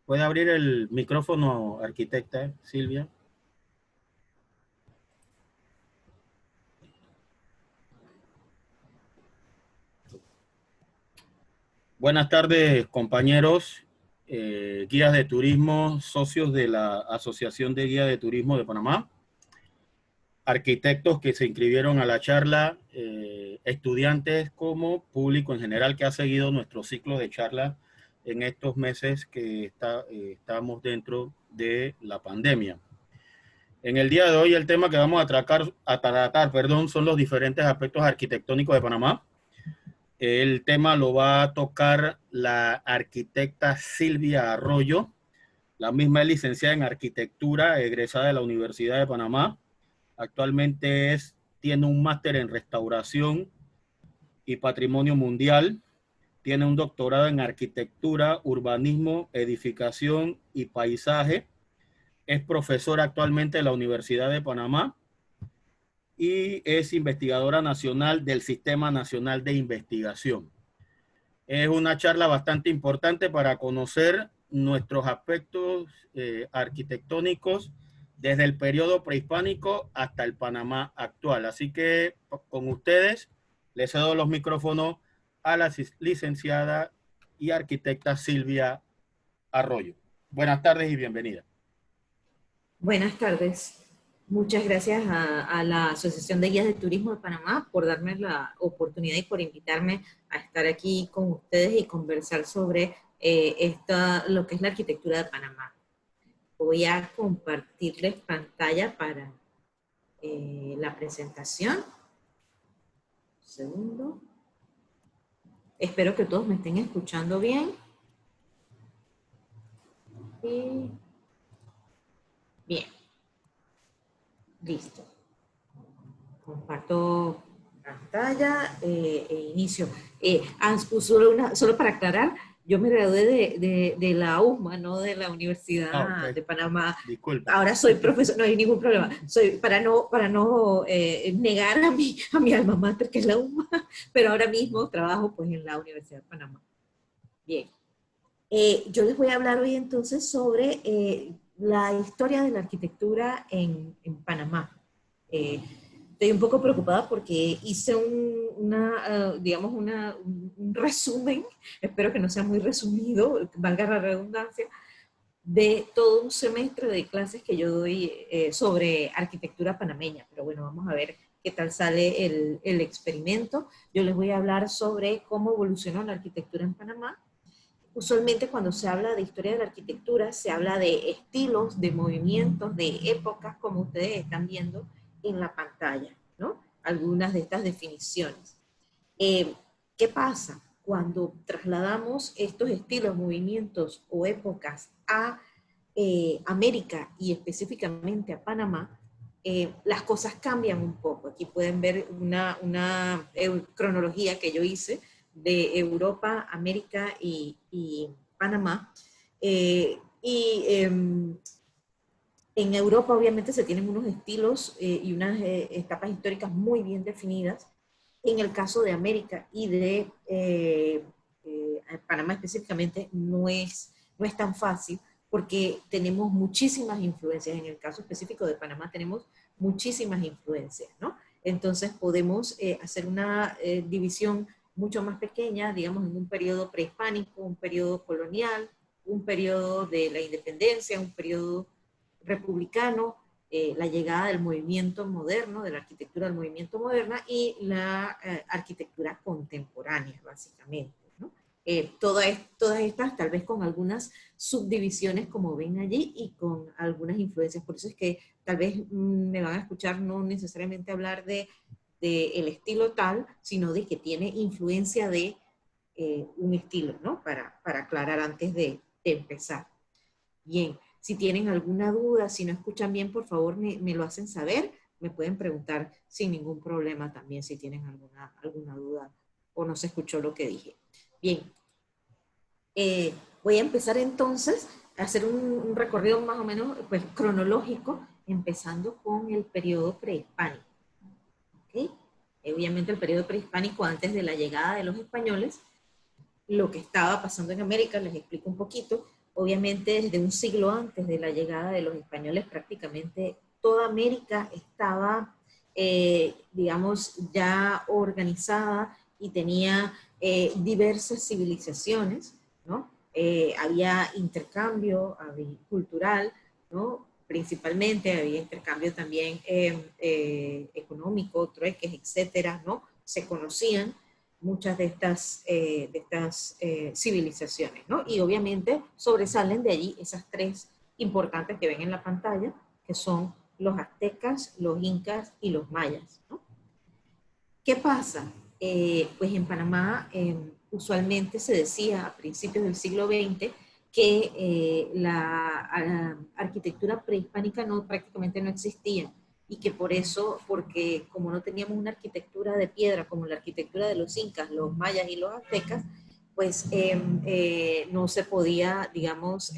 ¿Puede abrir el micrófono, arquitecta Silvia? Buenas tardes, compañeros, guías de turismo, socios de la Asociación de Guías de Turismo de Panamá, arquitectos que se inscribieron a la charla, estudiantes como público en general que ha seguido nuestro ciclo de charla en estos meses que estamos dentro de la pandemia. En el día de hoy el tema que vamos a tratar, son los diferentes aspectos arquitectónicos de Panamá. El tema lo va a tocar la arquitecta Silvia Arroyo. La misma es licenciada en arquitectura, egresada de la Universidad de Panamá. Actualmente tiene un máster en restauración y patrimonio mundial. Tiene un doctorado en arquitectura, urbanismo, edificación y paisaje. Es profesora actualmente de la Universidad de Panamá y es investigadora nacional del Sistema Nacional de Investigación. Es una charla bastante importante para conocer nuestros aspectos arquitectónicos desde el periodo prehispánico hasta el Panamá actual. Así que con ustedes les cedo los micrófonos a la licenciada y arquitecta Silvia Arroyo. Buenas tardes y bienvenida. Buenas tardes. Muchas gracias a la Asociación de Guías de Turismo de Panamá por darme la oportunidad y por invitarme a estar aquí con ustedes y conversar sobre lo que es la arquitectura de Panamá. Voy a compartirles pantalla para la presentación. Un segundo. Espero que todos me estén escuchando bien. Y... bien. Listo. Comparto pantalla e inicio. Solo para aclarar, yo me gradué de la UMA, no de la Universidad de Panamá. Disculpe. Ahora soy profesor, no hay ningún problema. Para no negar a mi alma mater, que es la UMA, pero ahora mismo trabajo pues en la Universidad de Panamá. Bien. Yo les voy a hablar hoy entonces sobre la historia de la arquitectura en Panamá. Estoy un poco preocupada porque hice un resumen, espero que no sea muy resumido, valga la redundancia, de todo un semestre de clases que yo doy sobre arquitectura panameña. Pero bueno, vamos a ver qué tal sale el experimento. Yo les voy a hablar sobre cómo evolucionó la arquitectura en Panamá. Usualmente cuando se habla de historia de la arquitectura, se habla de estilos, de movimientos, de épocas, como ustedes están viendo en la pantalla, ¿no? Algunas de estas definiciones. ¿Qué pasa? Cuando trasladamos estos estilos, movimientos o épocas a América y específicamente a Panamá, las cosas cambian un poco. Aquí pueden ver una cronología que yo hice de Europa, América y Panamá. En Europa obviamente se tienen unos estilos y unas etapas históricas muy bien definidas. En el caso de América y de Panamá específicamente no es tan fácil porque tenemos muchísimas influencias. En el caso específico de Panamá tenemos muchísimas influencias, ¿no? Entonces podemos hacer una división mucho más pequeña, digamos, en un periodo prehispánico, un periodo colonial, un periodo de la independencia, un periodo republicano, la llegada del movimiento moderno, de la arquitectura del movimiento moderna y la arquitectura contemporánea, básicamente, ¿no? Todas estas, tal vez con algunas subdivisiones, como ven allí, y con algunas influencias. Por eso es que tal vez me van a escuchar no necesariamente hablar de el estilo tal, sino de que tiene influencia de un estilo, ¿no? Para aclarar antes de empezar. Bien, si tienen alguna duda, si no escuchan bien, por favor me lo hacen saber. Me pueden preguntar sin ningún problema también si tienen alguna duda o no se escuchó lo que dije. Bien, voy a empezar entonces a hacer un recorrido más o menos pues, cronológico, empezando con el periodo prehispánico. ¿Okay? Obviamente el periodo prehispánico antes de la llegada de los españoles, lo que estaba pasando en América, les explico un poquito. Obviamente desde un siglo antes de la llegada de los españoles prácticamente toda América estaba, digamos, ya organizada y tenía diversas civilizaciones, ¿no? Había intercambio cultural, ¿no? Principalmente había intercambio también económico, trueques, etcétera, ¿no? Se conocían muchas de estas civilizaciones, ¿no? Y obviamente sobresalen de allí esas tres importantes que ven en la pantalla, que son los aztecas, los incas y los mayas, ¿no? ¿Qué pasa? Pues en Panamá usualmente se decía a principios del siglo XX que la arquitectura prehispánica prácticamente no existía y que por eso, porque como no teníamos una arquitectura de piedra como la arquitectura de los incas, los mayas y los aztecas, pues no se podía, digamos,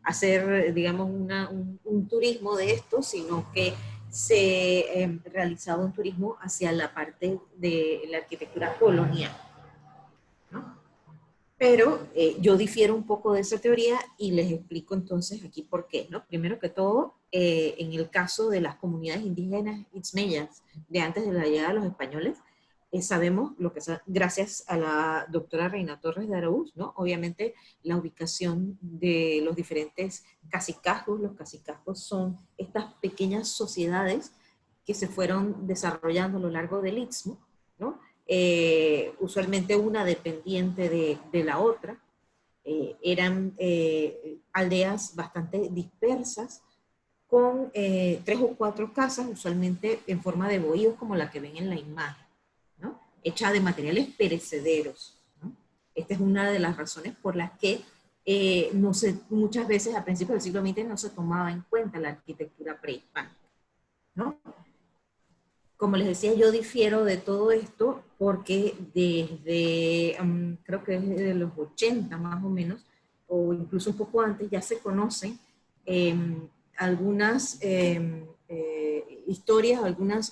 hacer, digamos, un turismo de esto, sino que se realizaba un turismo hacia la parte de la arquitectura colonial, ¿no? Pero yo difiero un poco de esa teoría y les explico entonces aquí por qué, ¿no? Primero que todo, en el caso de las comunidades indígenas itzmeyas de antes de la llegada de los españoles, sabemos lo que gracias a la doctora Reina Torres de Araúz, ¿no? Obviamente la ubicación de los diferentes cacicazgos. Los cacicazgos son estas pequeñas sociedades que se fueron desarrollando a lo largo del Istmo, ¿no? Usualmente una dependiente de la otra. Eran aldeas bastante dispersas con 3 o 4 casas, usualmente en forma de bohíos como la que ven en la imagen, ¿no? Hecha de materiales perecederos, ¿no? Esta es una de las razones por las que muchas veces a principios del siglo XX no se tomaba en cuenta la arquitectura prehispánica, ¿no? Como les decía, yo difiero de todo esto porque desde, creo que desde los 80 más o menos, o incluso un poco antes, ya se conocen eh, algunas historias,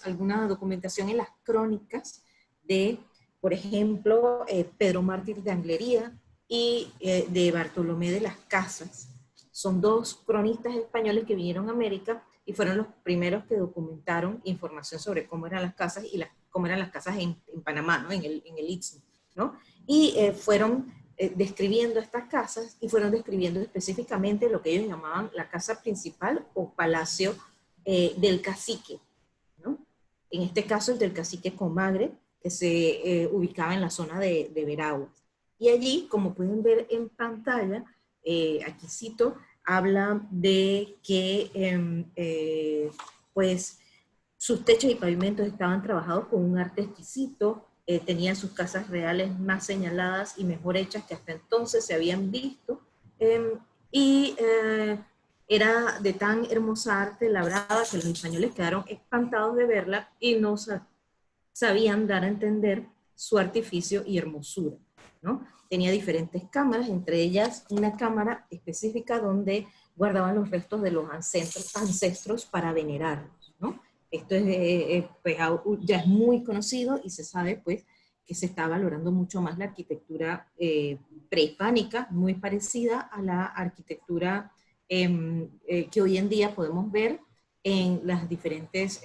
alguna documentación en las crónicas de, por ejemplo, Pedro Mártir de Anglería y de Bartolomé de las Casas. Son dos cronistas españoles que vinieron a América y fueron los primeros que documentaron información sobre cómo eran las casas y cómo eran las casas en Panamá, ¿no? en el Istmo, ¿no? Y fueron describiendo estas casas y fueron describiendo específicamente lo que ellos llamaban la casa principal o palacio del cacique, ¿no? En este caso el del cacique Comagre, que se ubicaba en la zona de Veraguas. Y allí, como pueden ver en pantalla, aquí cito, habla de que pues sus techos y pavimentos estaban trabajados con un arte exquisito, tenían sus casas reales más señaladas y mejor hechas que hasta entonces se habían visto, y era de tan hermosa arte labrada que los españoles quedaron espantados de verla y no sabían dar a entender su artificio y hermosura, ¿no? Tenía diferentes cámaras, entre ellas una cámara específica donde guardaban los restos de los ancestros para venerarlos, ¿no? Esto pues, ya es muy conocido y se sabe pues que se está valorando mucho más la arquitectura prehispánica, muy parecida a la arquitectura que hoy en día podemos ver en las diferentes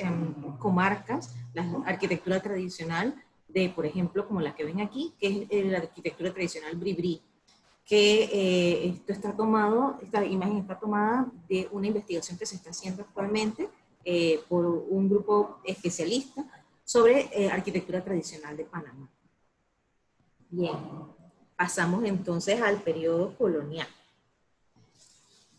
comarcas, la arquitectura tradicional de, por ejemplo, como la que ven aquí, que es la arquitectura tradicional Bribri, que esta imagen está tomada de una investigación que se está haciendo actualmente por un grupo especialista sobre arquitectura tradicional de Panamá. Bien, pasamos entonces al periodo colonial.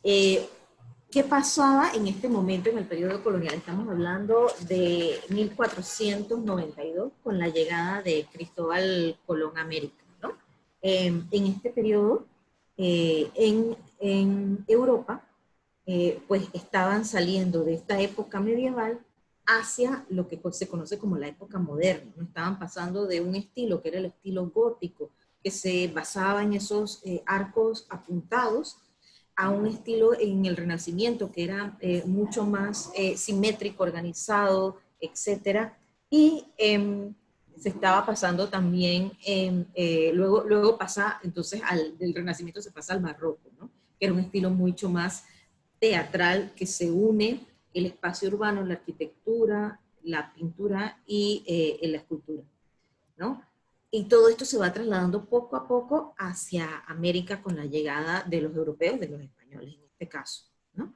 ¿Qué pasaba en este momento en el periodo colonial? Estamos hablando de 1492 con la llegada de Cristóbal Colón a América, ¿no? En este periodo, en Europa, pues estaban saliendo de esta época medieval hacia lo que se conoce como la época moderna, ¿no? Estaban pasando de un estilo que era el estilo gótico, que se basaba en esos arcos apuntados, a un estilo en el Renacimiento que era mucho más simétrico, organizado, etcétera. Y se estaba pasando también, luego pasa, entonces del Renacimiento se pasa al Barroco, ¿no? Que era un estilo mucho más teatral que se une el espacio urbano, la arquitectura, la pintura y la escultura, ¿no? Y todo esto se va trasladando poco a poco hacia América con la llegada de los europeos, de los españoles en este caso, ¿no?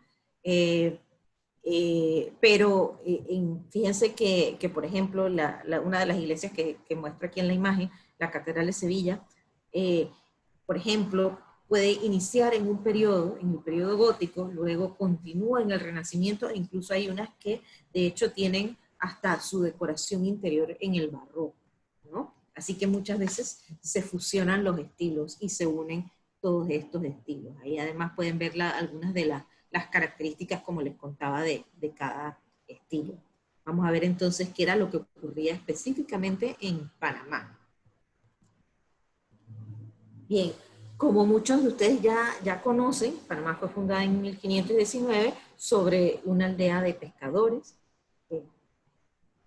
Fíjense que, por ejemplo, una de las iglesias que muestra aquí en la imagen, la Catedral de Sevilla, por ejemplo, puede iniciar en el periodo gótico, luego continúa en el Renacimiento, e incluso hay unas que de hecho tienen hasta su decoración interior en el barroco, ¿no? Así que muchas veces se fusionan los estilos y se unen todos estos estilos. Ahí además pueden ver algunas de las características, como les contaba, de cada estilo. Vamos a ver entonces qué era lo que ocurría específicamente en Panamá. Bien, como muchos de ustedes ya conocen, Panamá fue fundada en 1519 sobre una aldea de pescadores,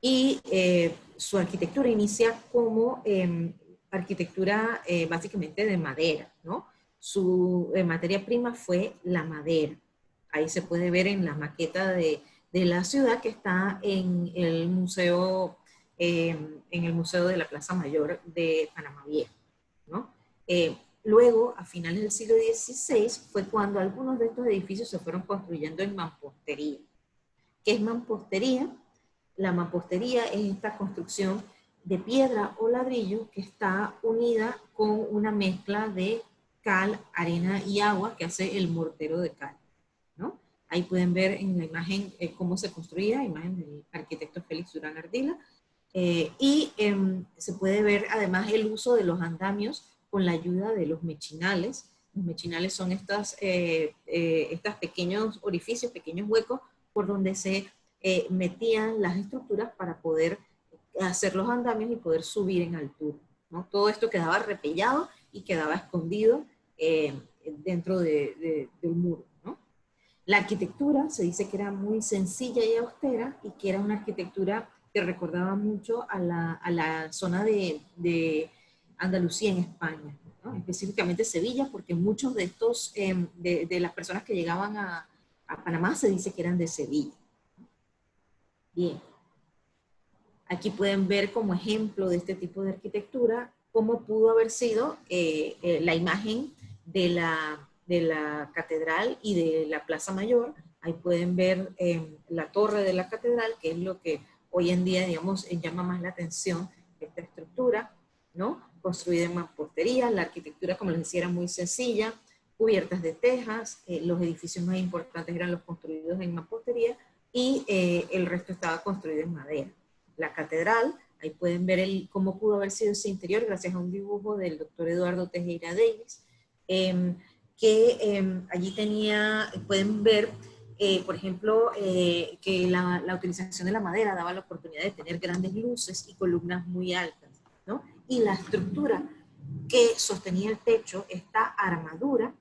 y su arquitectura inicia como arquitectura básicamente de madera, ¿no? Su materia prima fue la madera. Ahí se puede ver en la maqueta de la ciudad, que está en el museo de la Plaza Mayor de Panamá Viejo, ¿no? Luego, a finales del siglo XVI, fue cuando algunos de estos edificios se fueron construyendo en mampostería. ¿Qué es mampostería? La mampostería es esta construcción de piedra o ladrillo que está unida con una mezcla de cal, arena y agua que hace el mortero de cal, ¿no? Ahí pueden ver en la imagen cómo se construía, imagen del arquitecto Félix Durán Ardila, se puede ver además el uso de los andamios con la ayuda de los mechinales. Los mechinales son estos pequeños orificios, pequeños huecos por donde se metían las estructuras para poder hacer los andamios y poder subir en altura, ¿no? Todo esto quedaba repellado y quedaba escondido dentro del muro, ¿no? La arquitectura se dice que era muy sencilla y austera, y que era una arquitectura que recordaba mucho a la zona de Andalucía en España, ¿no? Específicamente Sevilla, porque muchos de estos, de las personas que llegaban a Panamá, se dice que eran de Sevilla. Bien, aquí pueden ver como ejemplo de este tipo de arquitectura cómo pudo haber sido la imagen de la catedral y de la Plaza Mayor. Ahí pueden ver la torre de la catedral, que es lo que hoy en día, digamos, llama más la atención, esta estructura, ¿no? Construida en mampostería. La arquitectura, como les decía, era muy sencilla, cubiertas de tejas. Los edificios más importantes eran los construidos en mampostería, y el resto estaba construido en madera. La catedral, ahí pueden ver cómo pudo haber sido ese interior gracias a un dibujo del doctor Eduardo Tejera Davis, que allí pueden ver, por ejemplo, que la utilización de la madera daba la oportunidad de tener grandes luces y columnas muy altas, ¿no? Y la estructura que sostenía el techo, esta armadura,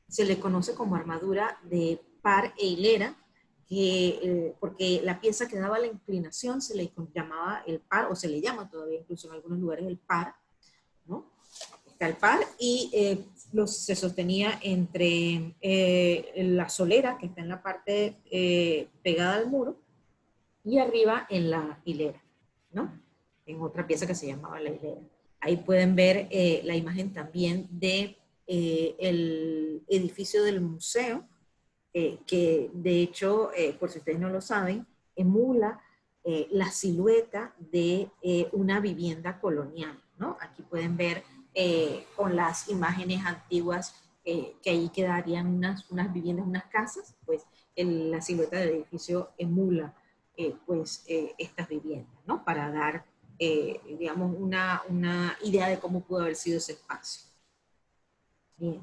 se le conoce como armadura de par e hilera, porque la pieza que daba la inclinación se le llamaba el par, o se le llama todavía incluso en algunos lugares el par, ¿no? Está el par, y se sostenía entre la solera, que está en la parte pegada al muro, y arriba en la hilera, ¿no? En otra pieza que se llamaba la hilera. Ahí pueden ver la imagen también de el edificio del museo, que de hecho, por si ustedes no lo saben, emula la silueta de una vivienda colonial, ¿no? Aquí pueden ver con las imágenes antiguas que ahí quedarían unas viviendas, unas casas, pues la silueta del edificio emula estas viviendas, ¿no? Para dar, digamos, una idea de cómo pudo haber sido ese espacio. Bien.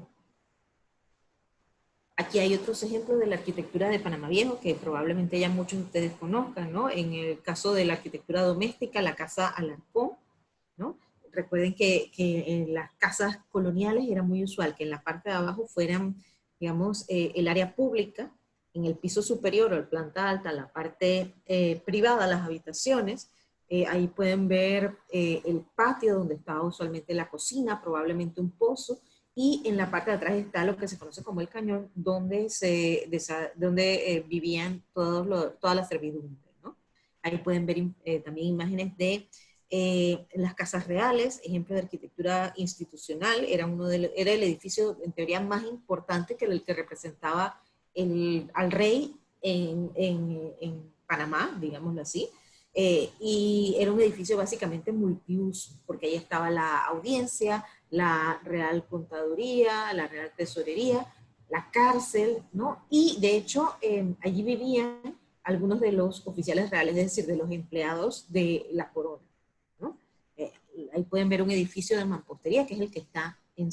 Aquí hay otros ejemplos de la arquitectura de Panamá Viejo que probablemente ya muchos de ustedes conozcan, ¿no? En el caso de la arquitectura doméstica, la casa Alarcón, ¿no? Recuerden que en las casas coloniales era muy usual que en la parte de abajo fueran, digamos, el área pública, en el piso superior o la planta alta, la parte privada, las habitaciones, Ahí pueden ver el patio donde estaba usualmente la cocina, probablemente un pozo, y en la parte de atrás está lo que se conoce como el cañón, donde, vivían toda la servidumbre, ¿no? Ahí pueden ver también imágenes de las casas reales, ejemplo de arquitectura institucional. Era el edificio en teoría más importante que el que representaba al rey en Panamá, digámoslo así. Y era un edificio básicamente multiuso, porque ahí estaba la audiencia, la Real Contaduría, la Real Tesorería, la cárcel, ¿no? Y de hecho, allí vivían algunos de los oficiales reales, es decir, de los empleados de la corona, ¿no? Ahí pueden ver un edificio de mampostería, que es el que está en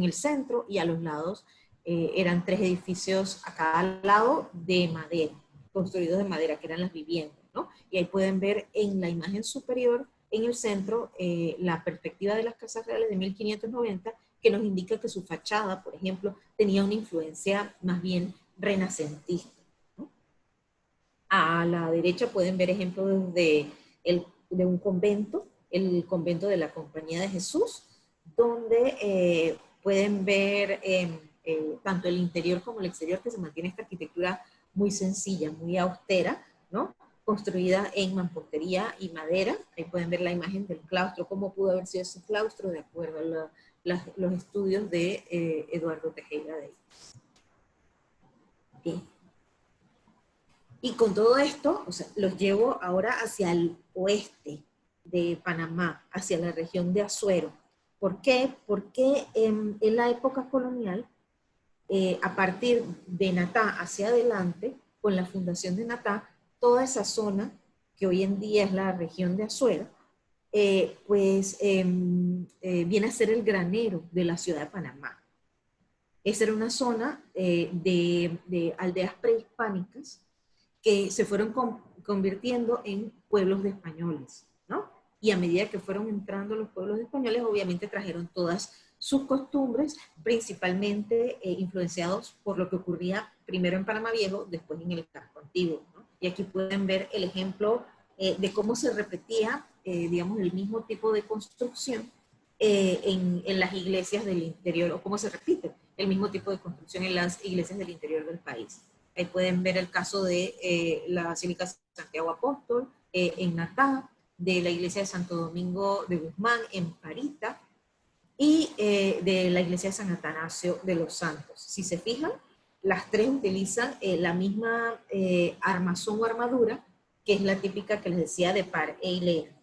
el centro, y a los lados eran 3 edificios a cada lado de madera, construidos de madera, que eran las viviendas, ¿no? Y ahí pueden ver en la imagen superior, en el centro, la perspectiva de las casas reales de 1590, que nos indica que su fachada, por ejemplo, tenía una influencia más bien renacentista, ¿no? A la derecha pueden ver ejemplos de un convento, el convento de la Compañía de Jesús, donde pueden ver tanto el interior como el exterior, que se mantiene esta arquitectura muy sencilla, muy austera, ¿no? Construida en mampostería y madera. Ahí pueden ver la imagen del claustro, cómo pudo haber sido ese claustro de acuerdo a los estudios de Eduardo Tejera de ahí. Bien. Y con todo esto, o sea, los llevo ahora hacia el oeste de Panamá, hacia la región de Azuero. ¿Por qué? Porque en la época colonial, a partir de Natá hacia adelante, con la fundación de Natá, toda esa zona, que hoy en día es la región de Azuero, viene a ser el granero de la ciudad de Panamá. Esa era una zona de aldeas prehispánicas que se fueron convirtiendo en pueblos de españoles, ¿no? Y a medida que fueron entrando los pueblos españoles, obviamente trajeron todas sus costumbres, principalmente influenciados por lo que ocurría primero en Panamá Viejo, después en el Casco Antiguo, ¿no? Y aquí pueden ver el ejemplo de cómo se repetía, digamos, el mismo tipo de construcción en las iglesias del interior, o cómo se repite el mismo tipo de construcción en las iglesias del interior del país. Ahí pueden ver el caso de la Basílica Santiago Apóstol en Natá, de la iglesia de Santo Domingo de Guzmán en Parita, y de la iglesia de San Atanasio de los Santos. Si se fijan, las 3 utilizan la misma armazón o armadura, que es la típica que les decía de par e hilera.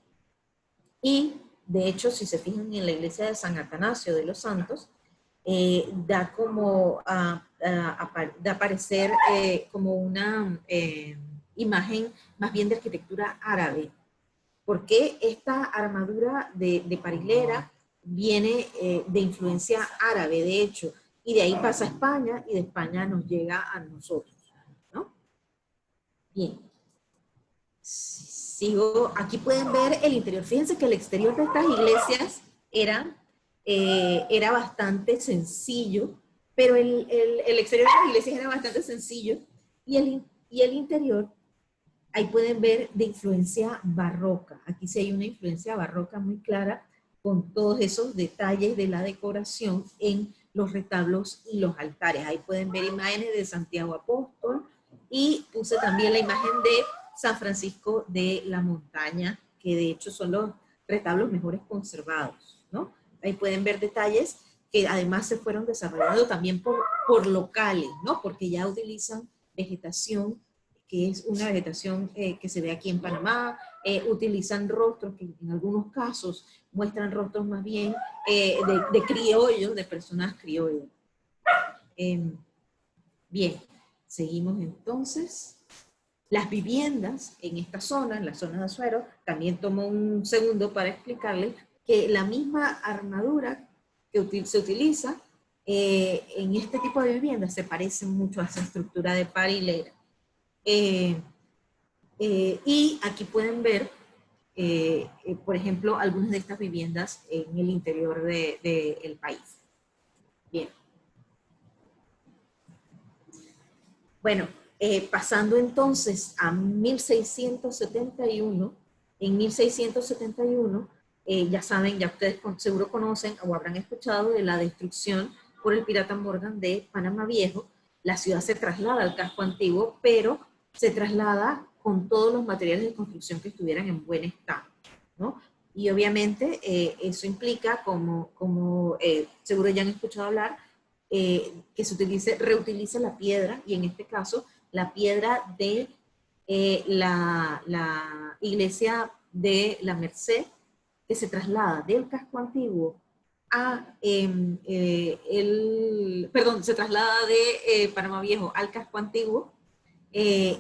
Y de hecho, si se fijan en la iglesia de San Atanasio de los Santos, da como de aparecer como una imagen más bien de arquitectura árabe. Porque esta armadura de parilera viene de influencia árabe, de hecho, y de ahí pasa a España, y de España nos llega a nosotros, ¿no? Bien. Sigo, aquí pueden ver el interior. Fíjense que el exterior de estas iglesias era bastante sencillo, pero el exterior de las iglesias era bastante sencillo, y el interior, ahí pueden ver de influencia barroca. Aquí sí hay una influencia barroca muy clara, con todos esos detalles de la decoración en los retablos y los altares. Ahí pueden ver imágenes de Santiago Apóstol, y puse también la imagen de San Francisco de la Montaña, que de hecho son los retablos mejores conservados, ¿no? Ahí pueden ver detalles que además se fueron desarrollando también por locales, ¿no? Porque ya utilizan vegetación, que es una vegetación que se ve aquí en Panamá, utilizan rostros que en algunos casos muestran rostros más bien de criollos, de personas criollas. Bien, seguimos entonces. Las viviendas en esta zona, en la zona de Azuero, también tomo un segundo para explicarles que la misma armadura que se utiliza en este tipo de viviendas se parece mucho a esa estructura de par hilera. Y aquí pueden ver, por ejemplo, algunas de estas viviendas en el interior del país. Bien. Bueno, pasando entonces a 1671, En 1671, ya saben, ya ustedes seguro conocen o habrán escuchado de la destrucción por el pirata Morgan de Panamá Viejo. La ciudad se traslada al casco antiguo, pero se traslada con todos los materiales de construcción que estuvieran en buen estado, ¿no? Y obviamente eso implica, como seguro ya han escuchado hablar, que se reutilice la piedra, y en este caso la piedra de la iglesia de la Merced, que se traslada del casco antiguo a se traslada de Panamá Viejo al casco antiguo,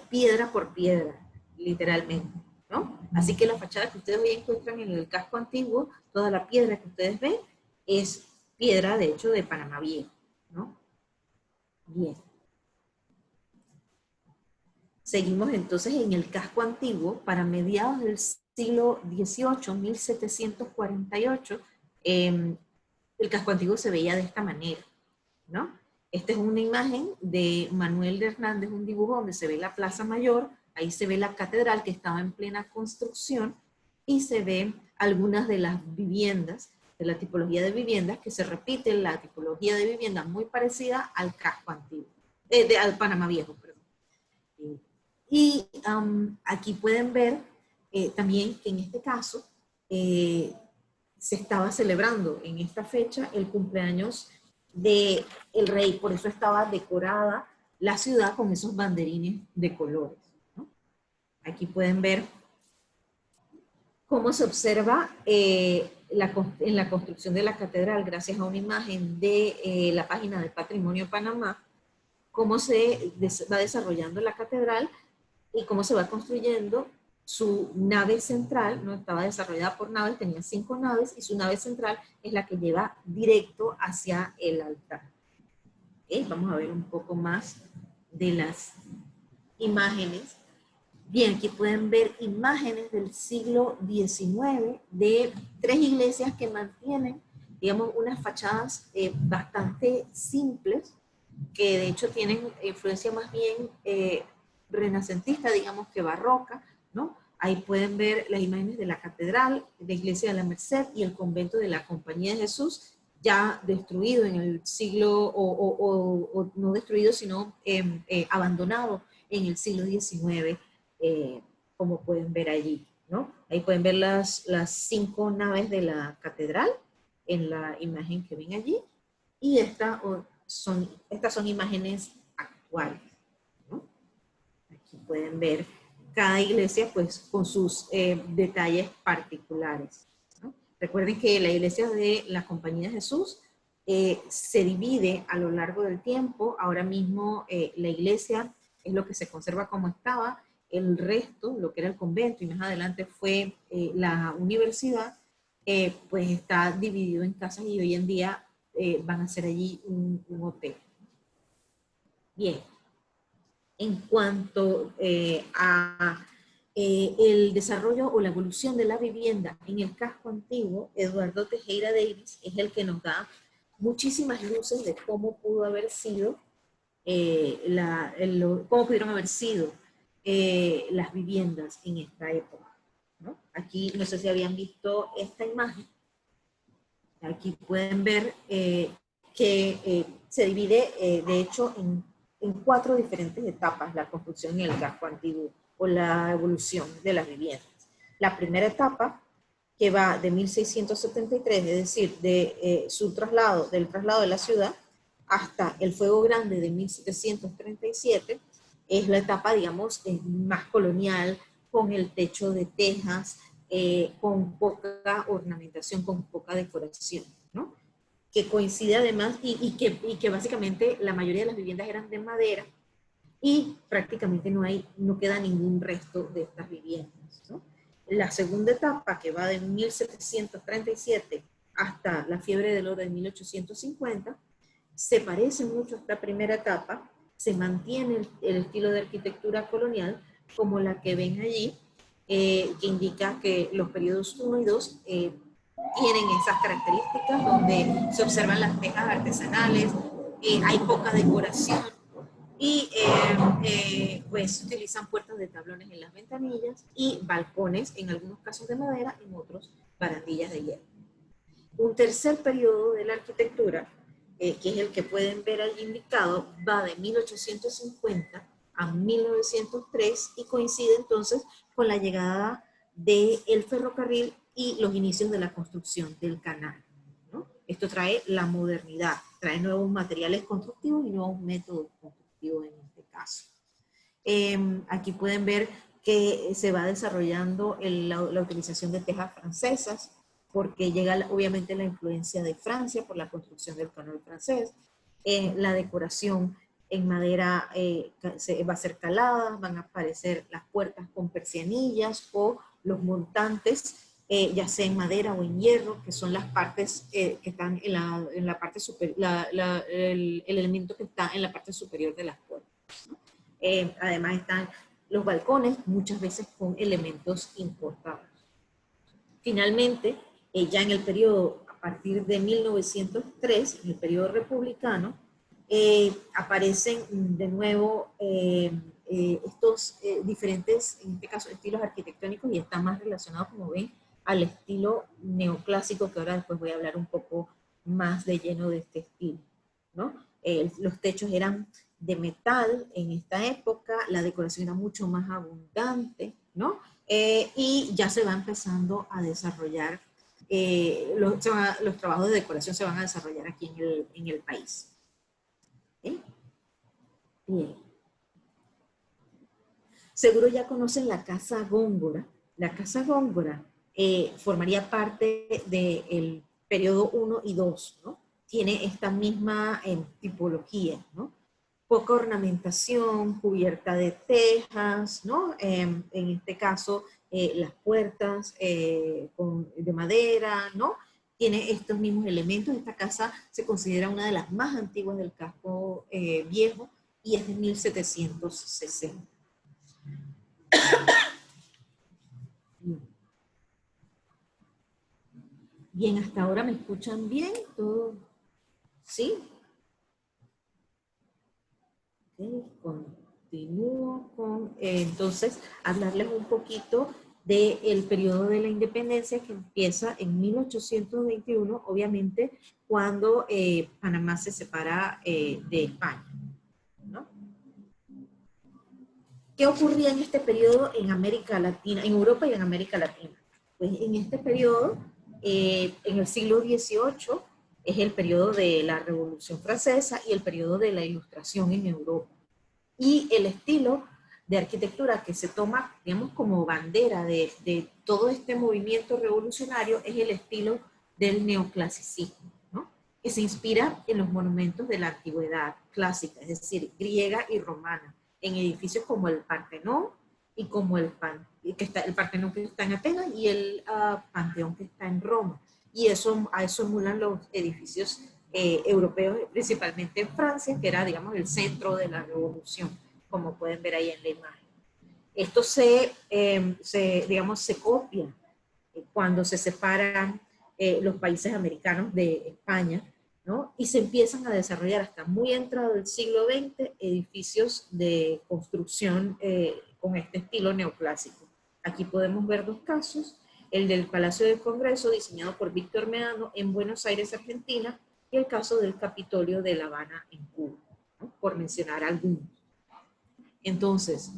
piedra por piedra, literalmente, ¿no? Así que la fachada que ustedes hoy encuentran en el casco antiguo, toda la piedra que ustedes ven, es piedra, de hecho, de Panamá Viejo, ¿no? Bien. Seguimos entonces en el casco antiguo. Para mediados del siglo XVIII, 1748, el casco antiguo se veía de esta manera, ¿no? Esta es una imagen de Manuel de Hernández, un dibujo donde se ve la Plaza Mayor, ahí se ve la catedral que estaba en plena construcción, y se ven algunas de las viviendas, de la tipología de viviendas, que se repite la tipología de vivienda muy parecida al casco antiguo, al Panamá Viejo, perdón. Y aquí pueden ver también que en este caso se estaba celebrando en esta fecha el cumpleaños del rey, por eso estaba decorada la ciudad con esos banderines de colores, ¿no? Aquí pueden ver cómo se observa en la construcción de la catedral, gracias a una imagen de la página del Patrimonio Panamá, cómo se va desarrollando la catedral y cómo se va construyendo su nave central. No estaba desarrollada por naves, tenía 5 naves, y su nave central es la que lleva directo hacia el altar. ¿Okay? Vamos a ver un poco más de las imágenes. Bien, aquí pueden ver imágenes del siglo XIX de 3 iglesias que mantienen, digamos, unas fachadas bastante simples, que de hecho tienen influencia más bien renacentista, digamos, que barroca, ¿no? Ahí pueden ver las imágenes de la catedral, de Iglesia de la Merced y el convento de la Compañía de Jesús, ya destruido en el siglo, o no destruido, sino abandonado en el siglo XIX, como pueden ver allí, ¿no? Ahí pueden ver las 5 naves de la catedral en la imagen que ven allí, y estas son imágenes actuales, ¿no? Aquí pueden ver cada iglesia pues con sus detalles particulares, ¿no? Recuerden que la iglesia de la Compañía de Jesús se divide a lo largo del tiempo. Ahora mismo la iglesia es lo que se conserva como estaba, el resto, lo que era el convento y más adelante fue la universidad, pues está dividido en casas, y hoy en día van a ser allí un hotel. Bien, en cuanto a el desarrollo o la evolución de la vivienda en el casco antiguo, Eduardo Tejera Davis es el que nos da muchísimas luces de cómo pudo haber sido, cómo pudieron haber sido las viviendas en esta época, ¿no? Aquí no sé si habían visto esta imagen. Aquí pueden ver que se divide, de hecho, en 4 diferentes etapas la construcción en el casco antiguo, o la evolución de las viviendas. La primera etapa, que va de 1673, es decir, de del traslado de la ciudad hasta el Fuego Grande de 1737, es la etapa, digamos, más colonial, con el techo de tejas, con poca ornamentación, con poca decoración, ¿no? Que coincide además, y que básicamente la mayoría de las viviendas eran de madera, y prácticamente no queda ningún resto de estas viviendas, ¿no? La segunda etapa, que va de 1737 hasta la fiebre del oro de 1850, se parece mucho a esta primera etapa, se mantiene el estilo de arquitectura colonial, como la que ven allí, que indica que los periodos 1 y 2 tienen esas características, donde se observan las tejas artesanales, hay poca decoración, y pues utilizan puertas de tablones en las ventanillas y balcones, en algunos casos de madera, en otros barandillas de hierro. Un tercer periodo de la arquitectura, que es el que pueden ver allí indicado, va de 1850 a 1903 y coincide entonces con la llegada del ferrocarril y los inicios de la construcción del canal, ¿no? Esto trae la modernidad, trae nuevos materiales constructivos y nuevos métodos constructivos en este caso. Aquí pueden ver que se va desarrollando la utilización de tejas francesas, porque llega obviamente la influencia de Francia por la construcción del canal francés. La decoración en madera va a ser calada, van a aparecer las puertas con persianillas o los montantes, ya sea en madera o en hierro, que son las partes que están en la parte superior, el elemento que está en la parte superior de las puertas, ¿no? Además están los balcones, muchas veces con elementos importados. Finalmente, ya en el periodo, a partir de 1903, en el periodo republicano, aparecen de nuevo estos diferentes, en este caso, estilos arquitectónicos y están más relacionados, como ven, al estilo neoclásico, que ahora después voy a hablar un poco más de lleno de este estilo, ¿no? Los techos eran de metal en esta época, la decoración era mucho más abundante, ¿no? Y ya se va empezando a desarrollar, los trabajos de decoración se van a desarrollar aquí en el país. ¿Okay? Bien. Seguro ya conocen la Casa Góngora. La Casa Góngora formaría parte del periodo 1 y 2, ¿no? Tiene esta misma tipología, ¿no? Poca ornamentación, cubierta de tejas, ¿no? En este caso, las puertas de madera, ¿no? Tiene estos mismos elementos. Esta casa se considera una de las más antiguas del casco viejo y es de 1760. Bien, hasta ahora me escuchan bien, todo, ¿sí? Okay, continúo con, entonces, hablarles un poquito del periodo de la independencia que empieza en 1821, obviamente, cuando Panamá se separa de España, ¿no? ¿Qué ocurría en este periodo en América Latina, en Europa y en América Latina? Pues en este periodo, en el siglo XVIII, es el periodo de la Revolución Francesa y el periodo de la Ilustración en Europa. Y el estilo de arquitectura que se toma, digamos, como bandera de todo este movimiento revolucionario es el estilo del neoclasicismo, ¿no? Que se inspira en los monumentos de la antigüedad clásica, es decir, griega y romana, en edificios como el Partenón y como el Partenón que está en Atenas y el Panteón que está en Roma. Y a eso emulan los edificios europeos, principalmente en Francia, que era, digamos, el centro de la revolución, como pueden ver ahí en la imagen. Esto digamos, se copia cuando se separan los países americanos de España, ¿no? Y se empiezan a desarrollar hasta muy entrado el siglo XX edificios de construcción con este estilo neoclásico. Aquí podemos ver dos casos, el del Palacio del Congreso, diseñado por Víctor Meano en Buenos Aires, Argentina, y el caso del Capitolio de La Habana en Cuba, ¿no? Por mencionar algunos. Entonces,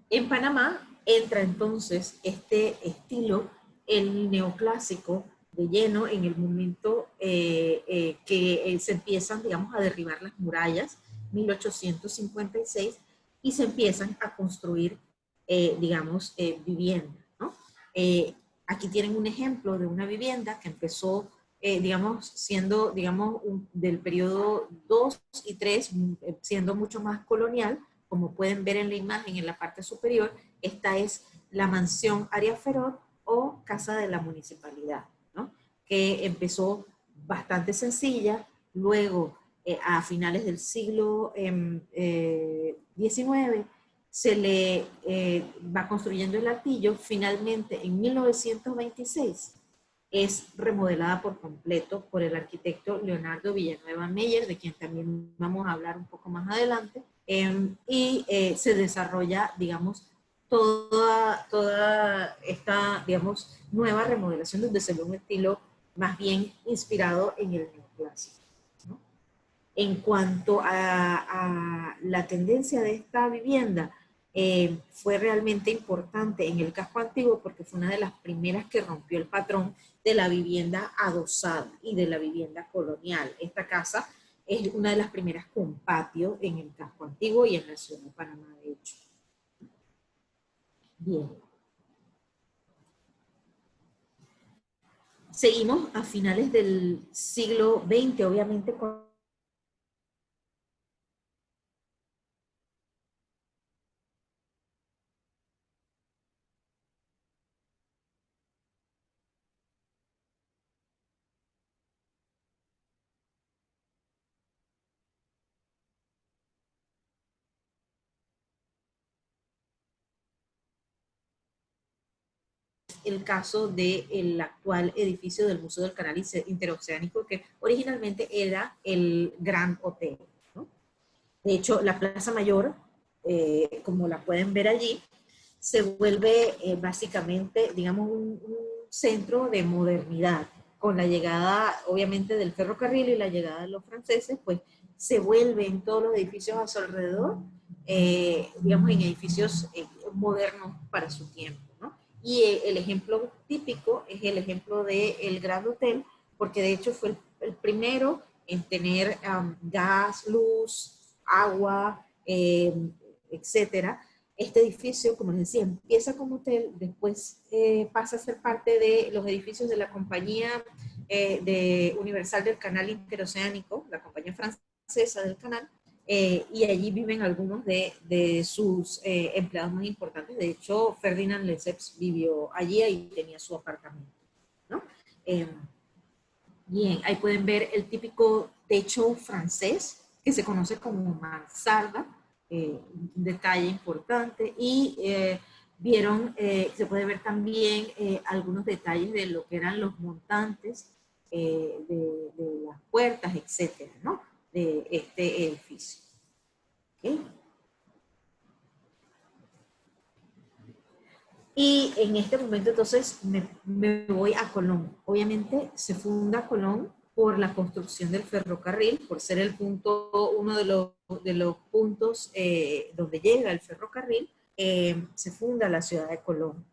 en Panamá entra entonces este estilo, el neoclásico, de lleno en el momento que se empiezan, digamos, a derribar las murallas, 1856, y se empiezan a construir, digamos, viviendas, ¿no? Aquí tienen un ejemplo de una vivienda que empezó, digamos, siendo, digamos, del periodo 2 y 3, siendo mucho más colonial. Como pueden ver en la imagen en la parte superior, esta es la mansión Arias-Ferrol o casa de la municipalidad, ¿no? Que empezó bastante sencilla, luego a finales del siglo XIX se le va construyendo el altillo, finalmente en 1926 es remodelada por completo por el arquitecto Leonardo Villanueva Meyer, de quien también vamos a hablar un poco más adelante, se desarrolla, digamos, toda esta, digamos, nueva remodelación donde se ve un estilo más bien inspirado en el neoclásico, ¿no? En cuanto a la tendencia de esta vivienda, fue realmente importante en el casco antiguo porque fue una de las primeras que rompió el patrón de la vivienda adosada y de la vivienda colonial. Esta casa es una de las primeras con patio en el casco antiguo y en la ciudad de Panamá, de hecho. Bien. Seguimos a finales del siglo XX, obviamente, con el caso del actual edificio del Museo del Canal Interoceánico, que originalmente era el Gran Hotel, ¿no? De hecho, la Plaza Mayor, como la pueden ver allí, se vuelve básicamente, digamos, un centro de modernidad. Con la llegada, obviamente, del ferrocarril y la llegada de los franceses, pues se vuelven todos los edificios a su alrededor, digamos, en edificios modernos para su tiempo, ¿no? Y el ejemplo típico es el ejemplo del Gran Hotel, porque de hecho fue el primero en tener gas, luz, agua, etcétera. Este edificio, como les decía, empieza como hotel, después pasa a ser parte de los edificios de la compañía de Universal del Canal Interoceánico, la compañía francesa del canal, y allí viven algunos de sus empleados más importantes. De hecho, Ferdinand Lesseps vivió allí y tenía su apartamento, ¿no? Bien, ahí pueden ver el típico techo francés, que se conoce como mansarda, un detalle importante, y vieron, se puede ver también algunos detalles de lo que eran los montantes de las puertas, etcétera, ¿no? De este edificio. ¿Okay? Y en este momento entonces me voy a Colón. Obviamente se funda Colón por la construcción del ferrocarril, por ser el punto, uno de los puntos donde llega el ferrocarril, se funda la ciudad de Colón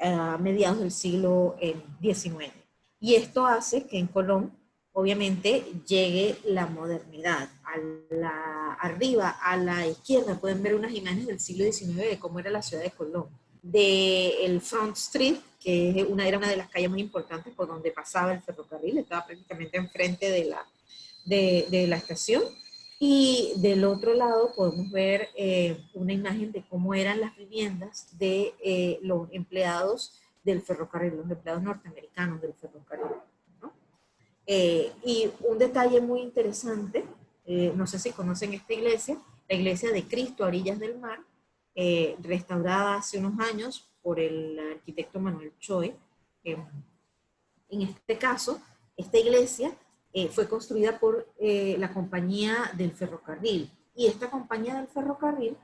a mediados del siglo XIX. Y esto hace que en Colón, obviamente, llegue la modernidad. Arriba, a la izquierda, pueden ver unas imágenes del siglo XIX de cómo era la ciudad de Colón del Front Street, que era una de las calles más importantes por donde pasaba el ferrocarril, estaba prácticamente enfrente de la estación. Y del otro lado podemos ver una imagen de cómo eran las viviendas de los empleados del ferrocarril, los empleados norteamericanos del ferrocarril, ¿no? Y un detalle muy interesante, no sé si conocen esta iglesia, la iglesia de Cristo a orillas del mar, restaurada hace unos años por el arquitecto Manuel Choi. En este caso, esta iglesia fue construida por la compañía del ferrocarril, y esta compañía del ferrocarril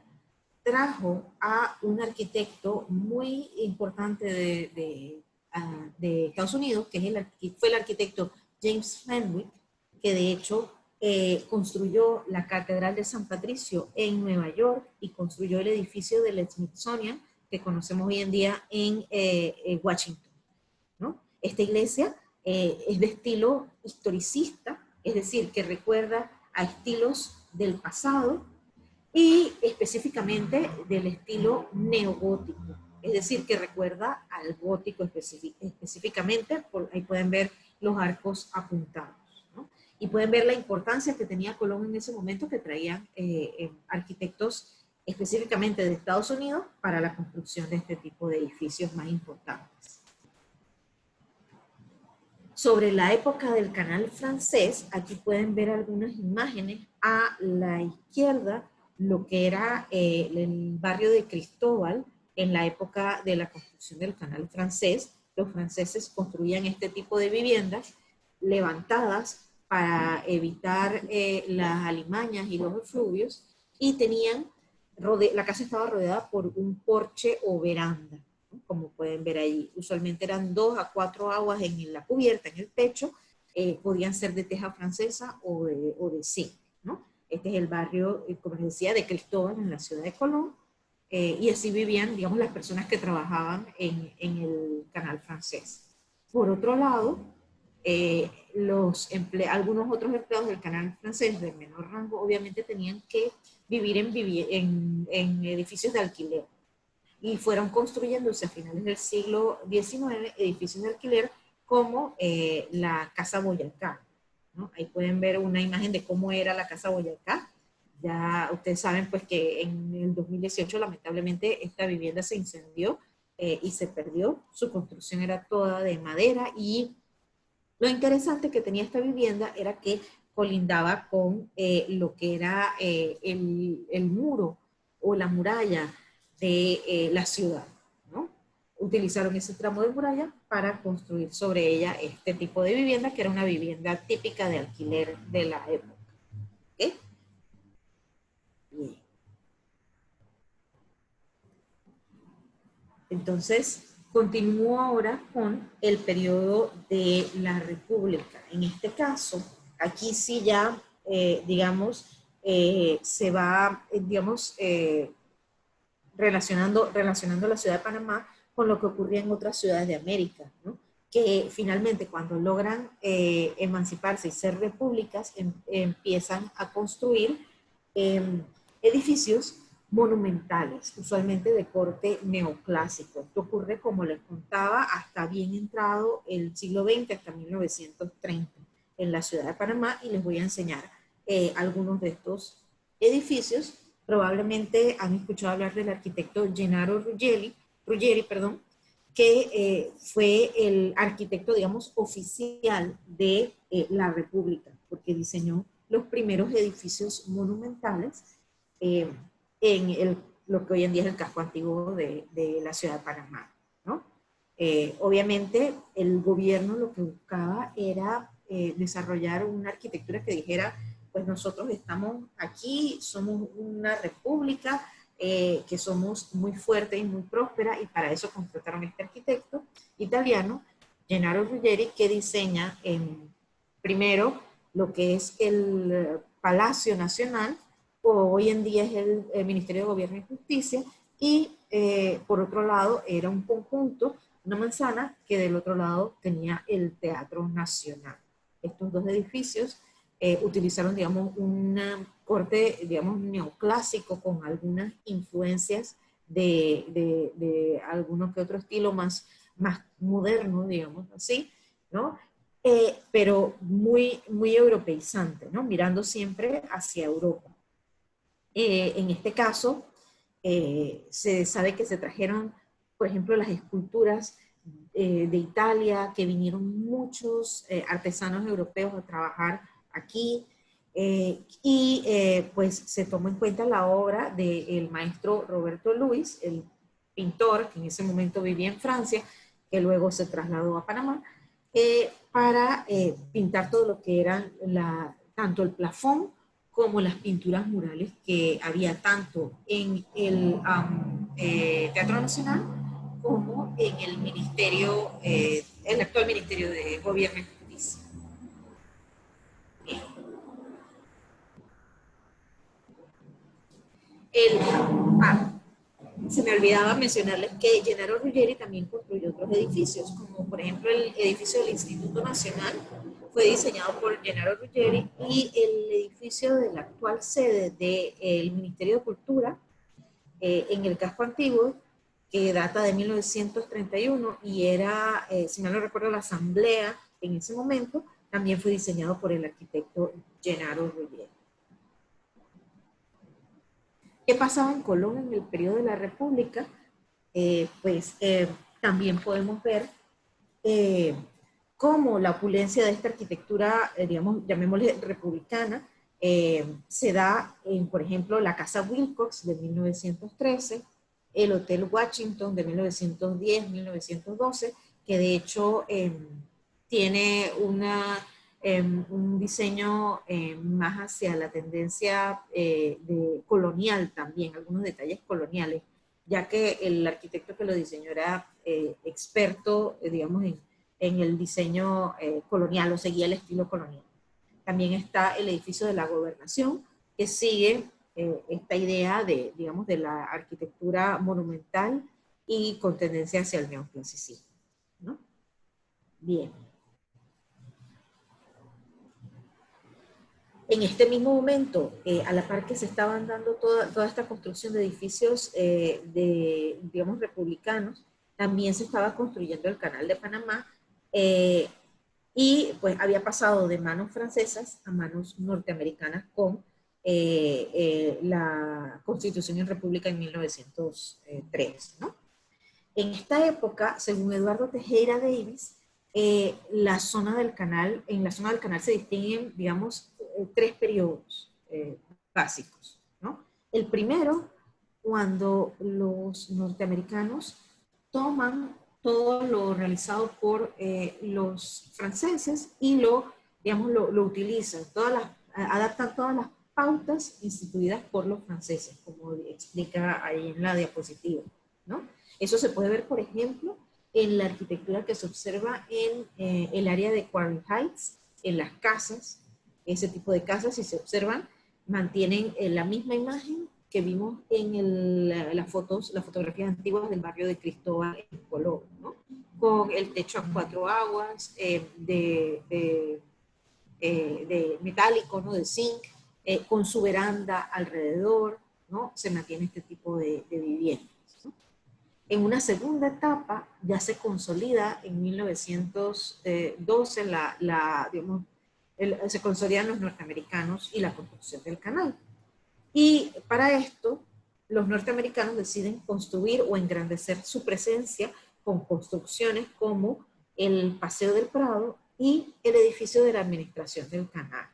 trajo a un arquitecto muy importante de Estados Unidos, que fue el arquitecto James Fenwick, que de hecho construyó la Catedral de San Patricio en Nueva York y construyó el edificio del Smithsonian que conocemos hoy en día en Washington, ¿no? Esta iglesia es de estilo historicista, es decir, que recuerda a estilos del pasado y específicamente del estilo neogótico, es decir, que recuerda al gótico específicamente, ahí pueden ver los arcos apuntados, ¿no? Y pueden ver la importancia que tenía Colón en ese momento, que traían arquitectos específicamente de Estados Unidos para la construcción de este tipo de edificios más importantes. Sobre la época del canal francés, aquí pueden ver algunas imágenes. A la izquierda, lo que era el barrio de Cristóbal en la época de la construcción del canal francés. Los franceses construían este tipo de viviendas levantadas para evitar las alimañas y los efluvios, y tenían, la casa estaba rodeada por un porche o veranda, ¿no? Como pueden ver ahí. Usualmente eran 2 a 4 aguas en la cubierta, en el techo, podían ser de teja francesa o de zinc, ¿no? Este es el barrio, como les decía, de Cristóbal, en la ciudad de Colón, y así vivían, digamos, las personas que trabajaban en el canal francés. Por otro lado, algunos otros empleados del canal francés de menor rango obviamente tenían que vivir en edificios de alquiler, y fueron construyéndose a finales del siglo XIX edificios de alquiler como la Casa Boyacá, ¿no? Ahí pueden ver una imagen de cómo era la Casa Boyacá. Ya ustedes saben pues que en el 2018 lamentablemente esta vivienda se incendió y se perdió. Su construcción era toda de madera, y lo interesante que tenía esta vivienda era que colindaba con lo que era el muro o la muralla de la ciudad, ¿no? Utilizaron ese tramo de muralla para construir sobre ella este tipo de vivienda, que era una vivienda típica de alquiler de la época. ¿Okay? Bien. Entonces, continúo ahora con el periodo de la República. En este caso, aquí sí ya, digamos, se va, digamos, relacionando la ciudad de Panamá con lo que ocurría en otras ciudades de América, ¿no? Que finalmente cuando logran emanciparse y ser repúblicas, empiezan a construir edificios monumentales, usualmente de corte neoclásico. Esto ocurre, como les contaba, hasta bien entrado el siglo XX, hasta 1930, en la ciudad de Panamá, y les voy a enseñar algunos de estos edificios. Probablemente han escuchado hablar del arquitecto Gennaro Ruggeri, perdón, que fue el arquitecto, digamos, oficial de la República, porque diseñó los primeros edificios monumentales eh, lo que hoy en día es el casco antiguo de la ciudad de Panamá, ¿no? Obviamente el gobierno lo que buscaba era desarrollar una arquitectura que dijera, pues nosotros estamos aquí, somos una república, que somos muy fuerte y muy próspera, y para eso contrataron a este arquitecto italiano, Gennaro Ruggeri, que diseña primero lo que es el Palacio Nacional, o hoy en día es el Ministerio de Gobierno y Justicia, y por otro lado era un conjunto, una manzana, que del otro lado tenía el Teatro Nacional. Estos dos edificios utilizaron, digamos, un corte, digamos, neoclásico, con algunas influencias de alguno que otro estilo más moderno, digamos así, ¿no? Pero muy, muy europeizante, ¿no? Mirando siempre hacia Europa. En este caso, se sabe que se trajeron, por ejemplo, las esculturas de Italia, que vinieron muchos artesanos europeos a trabajar aquí, pues se tomó en cuenta la obra del maestro Roberto Luis, el pintor que en ese momento vivía en Francia, que luego se trasladó a Panamá, para pintar todo lo que eran tanto el plafón como las pinturas murales que había tanto en el Teatro Nacional como en el Ministerio, el actual Ministerio de Gobierno y Justicia. El, ah, Se me olvidaba mencionarles que Gennaro Ruggeri también construyó otros edificios, como por ejemplo el edificio del Instituto Nacional, fue diseñado por Gennaro Ruggeri, y el edificio de la actual sede del Ministerio de Cultura, en el casco antiguo, que data de 1931 y era, si mal no recuerdo, la asamblea en ese momento, también fue diseñado por el arquitecto Gennaro Ruggeri. ¿Qué pasaba en Colón en el periodo de la República? También podemos ver cómo la opulencia de esta arquitectura, digamos, llamémosle republicana, se da en, por ejemplo, la Casa Wilcox de 1913, el Hotel Washington de 1910-1912, que de hecho tiene un diseño más hacia la tendencia colonial también, algunos detalles coloniales, ya que el arquitecto que lo diseñó era experto, digamos, en el diseño colonial, o seguía el estilo colonial. También está el edificio de la Gobernación, que sigue esta idea de, digamos, de la arquitectura monumental y con tendencia hacia el neoclasicismo, ¿no? Bien. En este mismo momento, a la par que se estaban dando toda esta construcción de edificios, digamos, republicanos, también se estaba construyendo el Canal de Panamá, y pues había pasado de manos francesas a manos norteamericanas con la Constitución y República en 1903, ¿no? En esta época, según Eduardo Tejera Davis, en la zona del canal se distinguen, digamos, tres periodos básicos, ¿no? El primero, cuando los norteamericanos toman todo lo realizado por los franceses y digamos, lo utilizan, adaptan todas las pautas instituidas por los franceses, como explica ahí en la diapositiva, ¿no? Eso se puede ver, por ejemplo, en la arquitectura que se observa en el área de Quarry Heights, en las casas, ese tipo de casas, si se observan, mantienen la misma imagen que vimos en las fotografías antiguas del barrio de Cristóbal en Colón, ¿no? Con el techo a cuatro aguas, de metálico, ¿no? De zinc, con su veranda alrededor, ¿no? Se mantiene este tipo de viviendas, ¿no? En una segunda etapa ya se consolida en 1912 digamos, se consolidan los norteamericanos y la construcción del canal. Y para esto, los norteamericanos deciden construir o engrandecer su presencia con construcciones como el Paseo del Prado y el edificio de la administración del canal,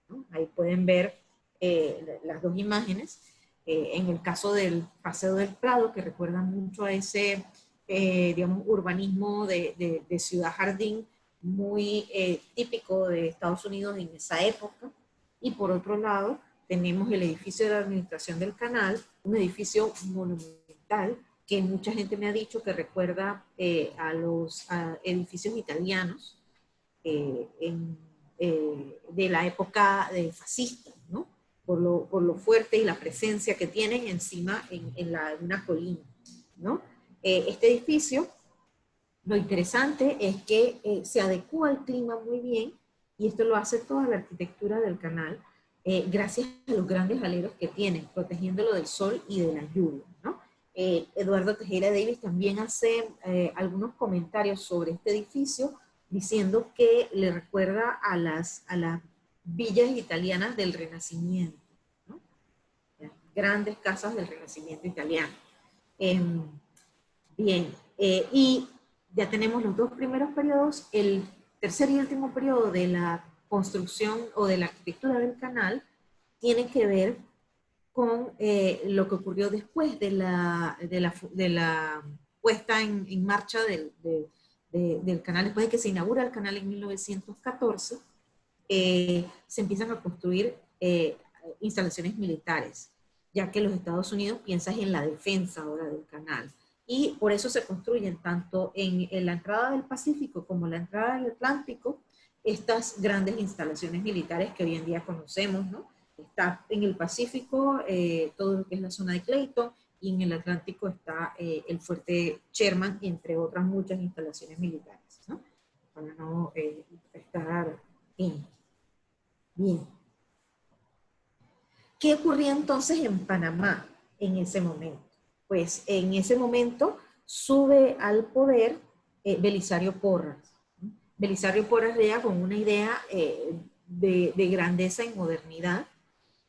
¿no? Ahí pueden ver las dos imágenes. En el caso del Paseo del Prado, que recuerda mucho a ese, digamos, urbanismo de ciudad jardín muy típico de Estados Unidos en esa época. Y por otro lado, tenemos el edificio de la administración del canal, un edificio monumental que mucha gente me ha dicho que recuerda a los edificios italianos de la época fascista, ¿no? Por lo fuerte y la presencia que tienen encima en una colina, ¿no? Este edificio, lo interesante es que se adecua al clima muy bien, y esto lo hace toda la arquitectura del canal, gracias a los grandes aleros que tienen, protegiéndolo del sol y de la lluvia, ¿no? Eduardo Tejera Davis también hace algunos comentarios sobre este edificio, diciendo que le recuerda a las villas italianas del Renacimiento, ¿no? Las grandes casas del Renacimiento italiano. Bien, y ya tenemos los dos primeros periodos. El tercer y último periodo de la construcción o de la arquitectura del canal tiene que ver con lo que ocurrió después de la puesta en marcha del canal, después de que se inaugura el canal en 1914, se empiezan a construir instalaciones militares, ya que los Estados Unidos piensan en la defensa ahora del canal. Y por eso se construyen tanto en la entrada del Pacífico como en la entrada del Atlántico estas grandes instalaciones militares que hoy en día conocemos, ¿no? Está en el Pacífico todo lo que es la zona de Clayton, y en el Atlántico está el fuerte Sherman, entre otras muchas instalaciones militares, ¿no? Para no estar bien. ¿Qué ocurría entonces en Panamá en ese momento? Pues en ese momento sube al poder Belisario Porras. Belisario Porras llega con una idea de grandeza y modernidad,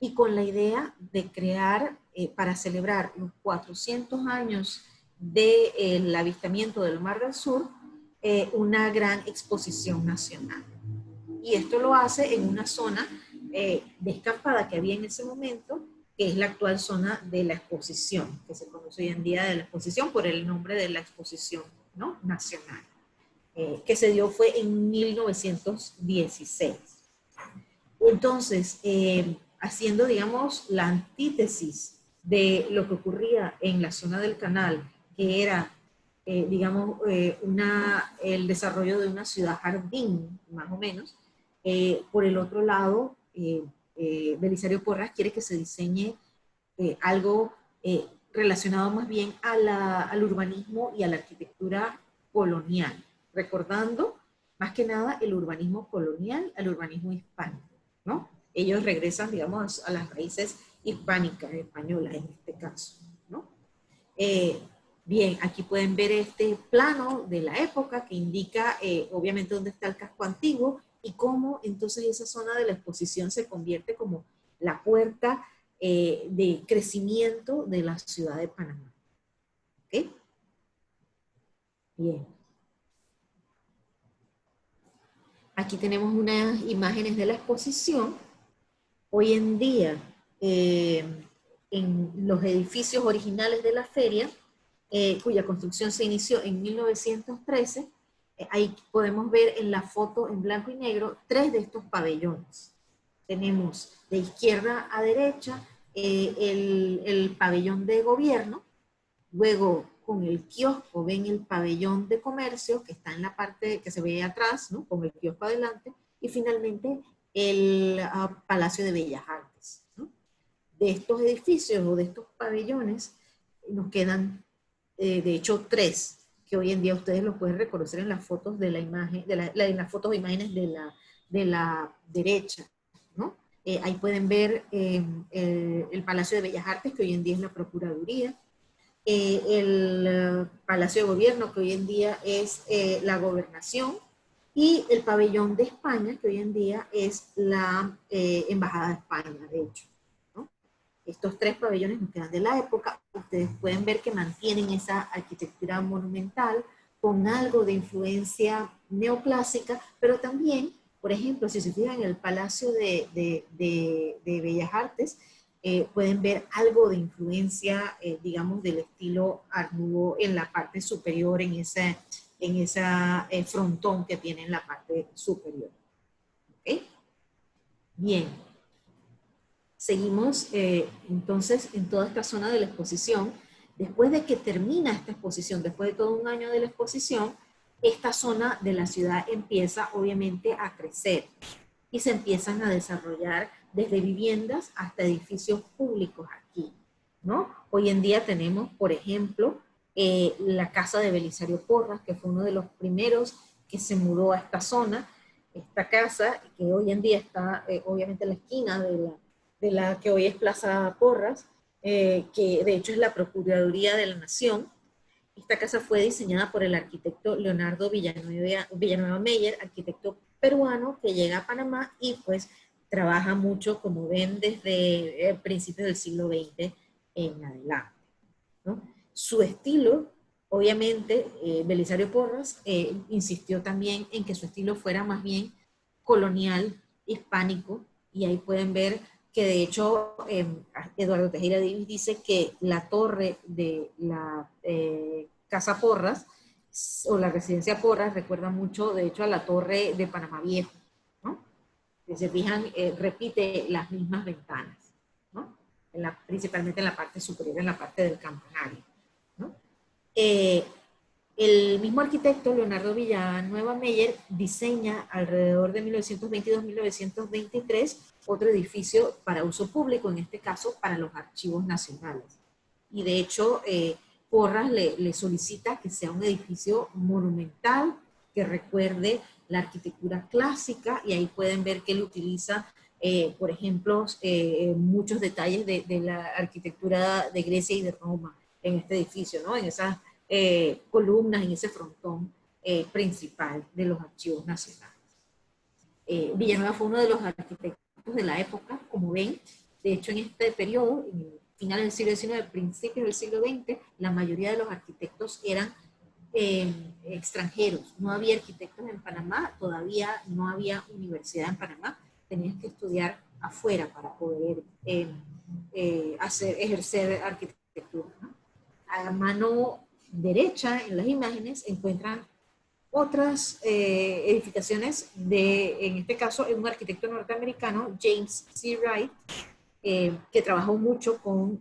y con la idea de crear, para celebrar los 400 años del avistamiento del Mar del Sur, una gran exposición nacional. Y esto lo hace en una zona descampada que había en ese momento, que es la actual zona de la exposición, que se conoce hoy en día de la exposición por el nombre de la exposición, ¿no? Nacional, que se dio fue en 1916. Entonces, haciendo, digamos, la antítesis de lo que ocurría en la zona del canal, que era, digamos, el desarrollo de una ciudad jardín, más o menos, por el otro lado, Belisario Porras quiere que se diseñe algo relacionado más bien al urbanismo y a la arquitectura colonial, recordando más que nada el urbanismo colonial al urbanismo hispánico, ¿no? Ellos regresan, digamos, a las raíces hispánicas, españolas en este caso, ¿no? Eh, bien, aquí pueden ver este plano de la época que indica, obviamente, dónde está el casco antiguo y cómo entonces esa zona de la exposición se convierte como la puerta de crecimiento de la ciudad de Panamá. ¿Ok? Bien. Aquí tenemos unas imágenes de la exposición. Hoy en día, en los edificios originales de la feria, cuya construcción se inició en 1913, ahí podemos ver en la foto en blanco y negro 3 de estos pabellones. Tenemos de izquierda a derecha el pabellón de gobierno, luego con el kiosco ven el pabellón de comercio que está en la parte que se ve atrás, ¿no? Con el kiosco adelante, y finalmente el Palacio de Bellas Artes, ¿no? De estos edificios o de estos pabellones nos quedan, de hecho, 3, que hoy en día ustedes los pueden reconocer en las fotos de la imagen, en las fotos o imágenes de la derecha, ¿no? Ahí pueden ver el Palacio de Bellas Artes, que hoy en día es la Procuraduría, el Palacio de Gobierno, que hoy en día es la Gobernación, y el Pabellón de España, que hoy en día es la Embajada de España, de hecho, ¿no? Estos 3 pabellones nos quedan de la época. Ustedes pueden ver que mantienen esa arquitectura monumental con algo de influencia neoclásica, pero también, por ejemplo, si se fijan en el Palacio de Bellas Artes, pueden ver algo de influencia, digamos, del estilo Art Nouveau en la parte superior, en esa frontón que tiene en la parte superior. ¿Okay? Bien. Seguimos entonces en toda esta zona de la exposición. Después de que termina esta exposición, después de todo un año de la exposición, esta zona de la ciudad empieza obviamente a crecer y se empiezan a desarrollar desde viviendas hasta edificios públicos aquí, ¿no? Hoy en día tenemos, por ejemplo, la casa de Belisario Porras, que fue uno de los primeros que se mudó a esta zona. Esta casa, que hoy en día está obviamente en la esquina de la que hoy es Plaza Porras, que de hecho es la Procuraduría de la Nación. Esta casa fue diseñada por el arquitecto Leonardo Villanueva Meyer, arquitecto peruano que llega a Panamá y pues trabaja mucho, como ven, desde principios del siglo XX en adelante, ¿no? Su estilo, obviamente, Belisario Porras insistió también en que su estilo fuera más bien colonial, hispánico, y ahí pueden ver que de hecho Eduardo Tejera Davis dice que la torre de la Casa Porras o la residencia Porras recuerda mucho de hecho a la torre de Panamá Viejo, ¿no? Si se fijan, repite las mismas ventanas, ¿no? Principalmente en la parte superior, en la parte del campanario, ¿no? El mismo arquitecto, Leonardo Villanueva Meyer, diseña alrededor de 1922-1923 otro edificio para uso público, en este caso para los archivos nacionales. Y de hecho, Porras le solicita que sea un edificio monumental, que recuerde la arquitectura clásica, y ahí pueden ver que él utiliza, por ejemplo, muchos detalles de la arquitectura de Grecia y de Roma en este edificio, ¿no? En esas columnas, en ese frontón principal de los archivos nacionales. Villanueva fue uno de los arquitectos de la época, como ven. De hecho, en este periodo, en el final del siglo XIX, principios del siglo XX, la mayoría de los arquitectos eran extranjeros. No había arquitectos en Panamá, todavía no había universidad en Panamá, tenías que estudiar afuera para poder ejercer arquitectura, ¿no? A mano derecha en las imágenes encuentran otras edificaciones en este caso, un arquitecto norteamericano, James C. Wright, que trabajó mucho con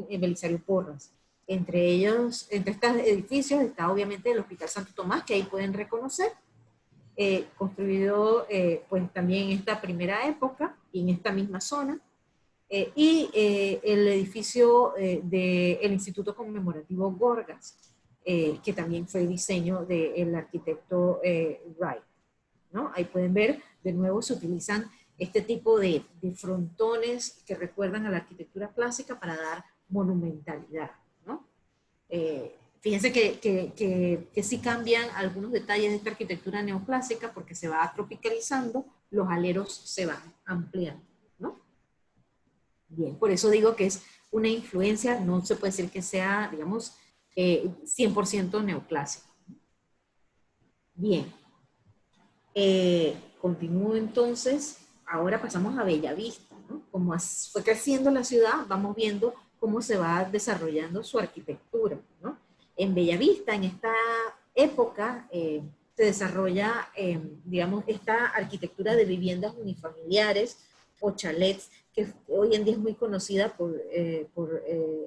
Belisario Porras. Entre estos edificios está obviamente el Hospital Santo Tomás, que ahí pueden reconocer, construido pues también en esta primera época y en esta misma zona, el edificio del Instituto Conmemorativo Gorgas, que también fue diseño del arquitecto Wright, ¿no? Ahí pueden ver, de nuevo se utilizan este tipo de frontones que recuerdan a la arquitectura clásica para dar monumentalidad, ¿no? Fíjense que sí cambian algunos detalles de esta arquitectura neoclásica porque se va tropicalizando, los aleros se van ampliando, ¿no? Bien, por eso digo que es una influencia, no se puede decir que sea, digamos, 100% neoclásico. Bien, continúo entonces, ahora pasamos a Bellavista, ¿no? Como fue creciendo la ciudad, vamos viendo cómo se va desarrollando su arquitectura, ¿no? En Bellavista, en esta época, se desarrolla, digamos, esta arquitectura de viviendas unifamiliares o chalets, que hoy en día es muy conocida por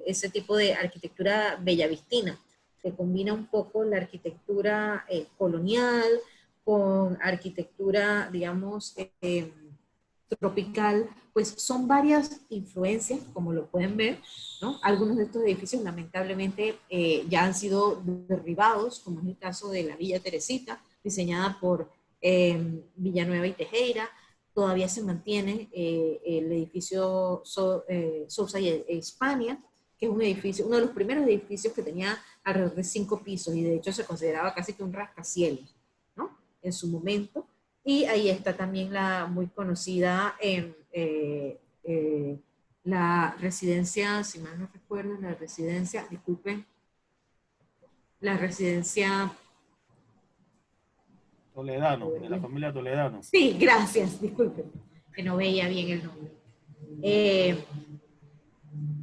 ese tipo de arquitectura bellavistina, que combina un poco la arquitectura colonial con arquitectura, digamos, tropical, pues son varias influencias, como lo pueden ver, ¿no? Algunos de estos edificios lamentablemente ya han sido derribados, como es el caso de la Villa Teresita, diseñada por Villanueva y Tejera. Todavía se mantiene el edificio Sousa y España, que es un edificio, uno de los primeros edificios que tenía alrededor de 5 pisos, y de hecho se consideraba casi que un rascacielos, ¿no? En su momento. Y ahí está también la muy conocida la residencia, si mal no recuerdo, la residencia, disculpen, la residencia Toledano, de la familia Toledano. Sí, gracias, disculpen, que no veía bien el nombre.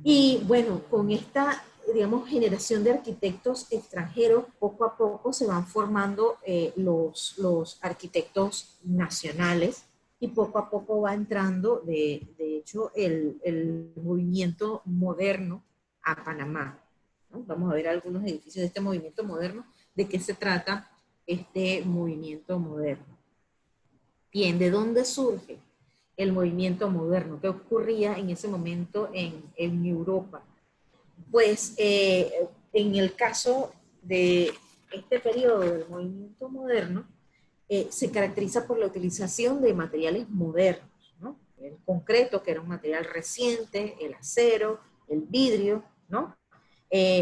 Y bueno, con esta, digamos, generación de arquitectos extranjeros, poco a poco se van formando los arquitectos nacionales, y poco a poco va entrando, de hecho, el movimiento moderno a Panamá, ¿no? Vamos a ver algunos edificios de este movimiento moderno, de qué se trata este movimiento moderno. Bien, ¿de dónde surge el movimiento moderno? ¿Qué ocurría en ese momento en Europa? Pues en el caso de este periodo del movimiento moderno, se caracteriza por la utilización de materiales modernos, ¿no? El concreto, que era un material reciente, el acero, el vidrio, ¿no?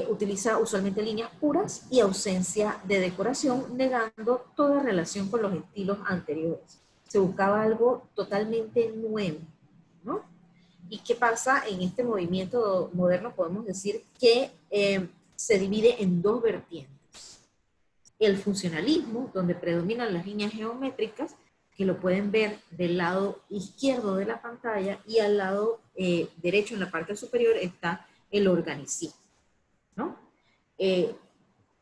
Utiliza usualmente líneas puras y ausencia de decoración, negando toda relación con los estilos anteriores. Se buscaba algo totalmente nuevo, ¿no? ¿Y qué pasa en este movimiento moderno? Podemos decir que se divide en dos vertientes. El funcionalismo, donde predominan las líneas geométricas, que lo pueden ver del lado izquierdo de la pantalla, y al lado derecho, en la parte superior, está el organicismo, ¿no?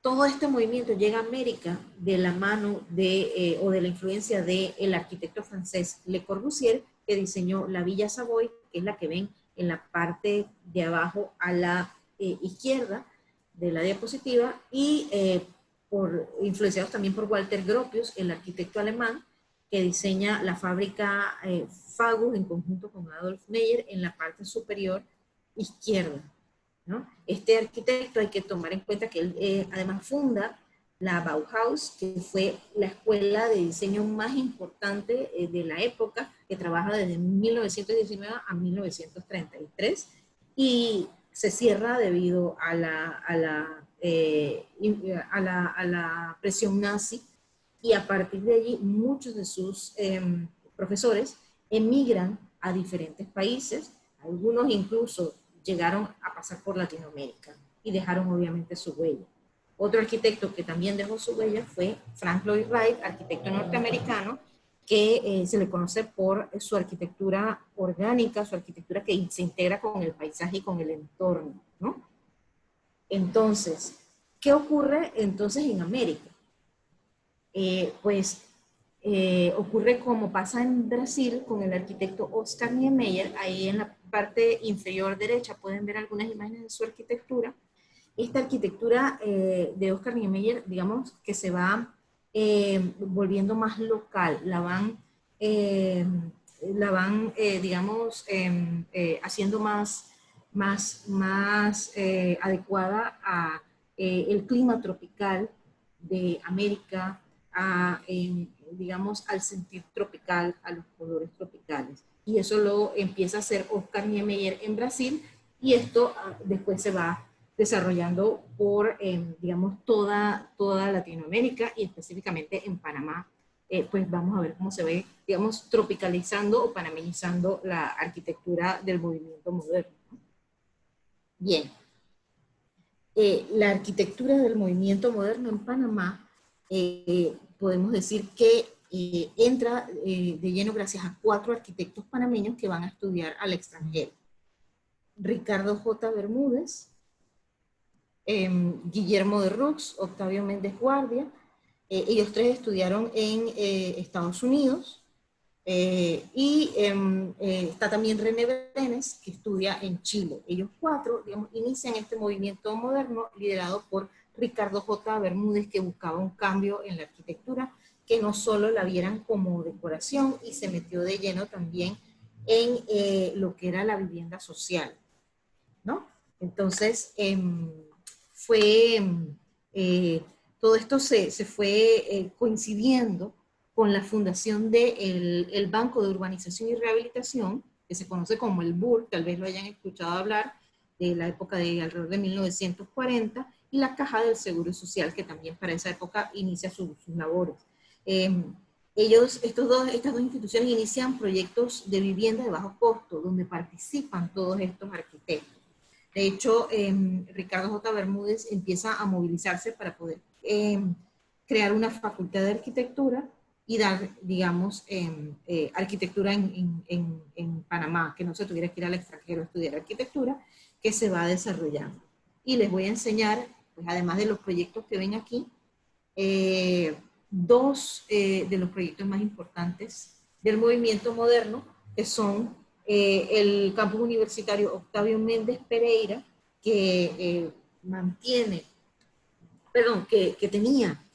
Todo este movimiento llega a América de la mano o de la influencia del arquitecto francés Le Corbusier, que diseñó la Villa Savoy, que es la que ven en la parte de abajo a la izquierda de la diapositiva, y influenciados también por Walter Gropius, el arquitecto alemán, que diseña la fábrica Fagus en conjunto con Adolf Meyer en la parte superior izquierda, ¿no? Este arquitecto, hay que tomar en cuenta que él además funda la Bauhaus, que fue la escuela de diseño más importante de la época, que trabaja desde 1919 a 1933, y se cierra debido a la presión nazi, y a partir de allí muchos de sus profesores emigran a diferentes países, algunos incluso llegaron a pasar por Latinoamérica y dejaron obviamente su huella. Otro arquitecto que también dejó su huella fue Frank Lloyd Wright, arquitecto norteamericano, que se le conoce por su arquitectura orgánica, su arquitectura que se integra con el paisaje y con el entorno, ¿no? Entonces, ¿qué ocurre entonces en América? ocurre como pasa en Brasil con el arquitecto Oscar Niemeyer. Ahí en la parte inferior derecha pueden ver algunas imágenes de su arquitectura. Esta arquitectura de Oscar Niemeyer, digamos que se va volviendo más local, digamos, haciendo más adecuada a el clima tropical de América, digamos, al sentir tropical, a los colores tropicales. Y eso lo empieza a hacer Oscar Niemeyer en Brasil, y esto después se va desarrollando por, digamos, toda Latinoamérica, y específicamente en Panamá. Pues vamos a ver cómo se ve, digamos, tropicalizando o panameñizando la arquitectura del movimiento moderno. Bien. La arquitectura del movimiento moderno en Panamá, podemos decir que entra de lleno gracias a 4 arquitectos panameños que van a estudiar al extranjero. Ricardo J. Bermúdez, Guillermo de Rux, Octavio Méndez Guardia. Ellos 3 estudiaron en Estados Unidos. Está también René Brenes, que estudia en Chile. Ellos 4, digamos, inician este movimiento moderno liderado por Ricardo J. Bermúdez, que buscaba un cambio en la arquitectura, que no solo la vieran como decoración, y se metió de lleno también en lo que era la vivienda social, ¿no? Entonces, todo esto se fue coincidiendo con la fundación del Banco de Urbanización y Rehabilitación, que se conoce como el BUR, tal vez lo hayan escuchado hablar, de la época de alrededor de 1940, y la Caja del Seguro Social, que también para esa época inicia sus labores. Estas dos instituciones inician proyectos de vivienda de bajo costo, donde participan todos estos arquitectos. De hecho, Ricardo J. Bermúdez empieza a movilizarse para poder crear una facultad de arquitectura y dar, digamos, arquitectura en Panamá, que no se tuviera que ir al extranjero a estudiar arquitectura, que se va desarrollando. Y les voy a enseñar, pues, además de los proyectos que ven aquí, 2 de los proyectos más importantes del movimiento moderno, que son el campus universitario Octavio Méndez Pereira, que tenía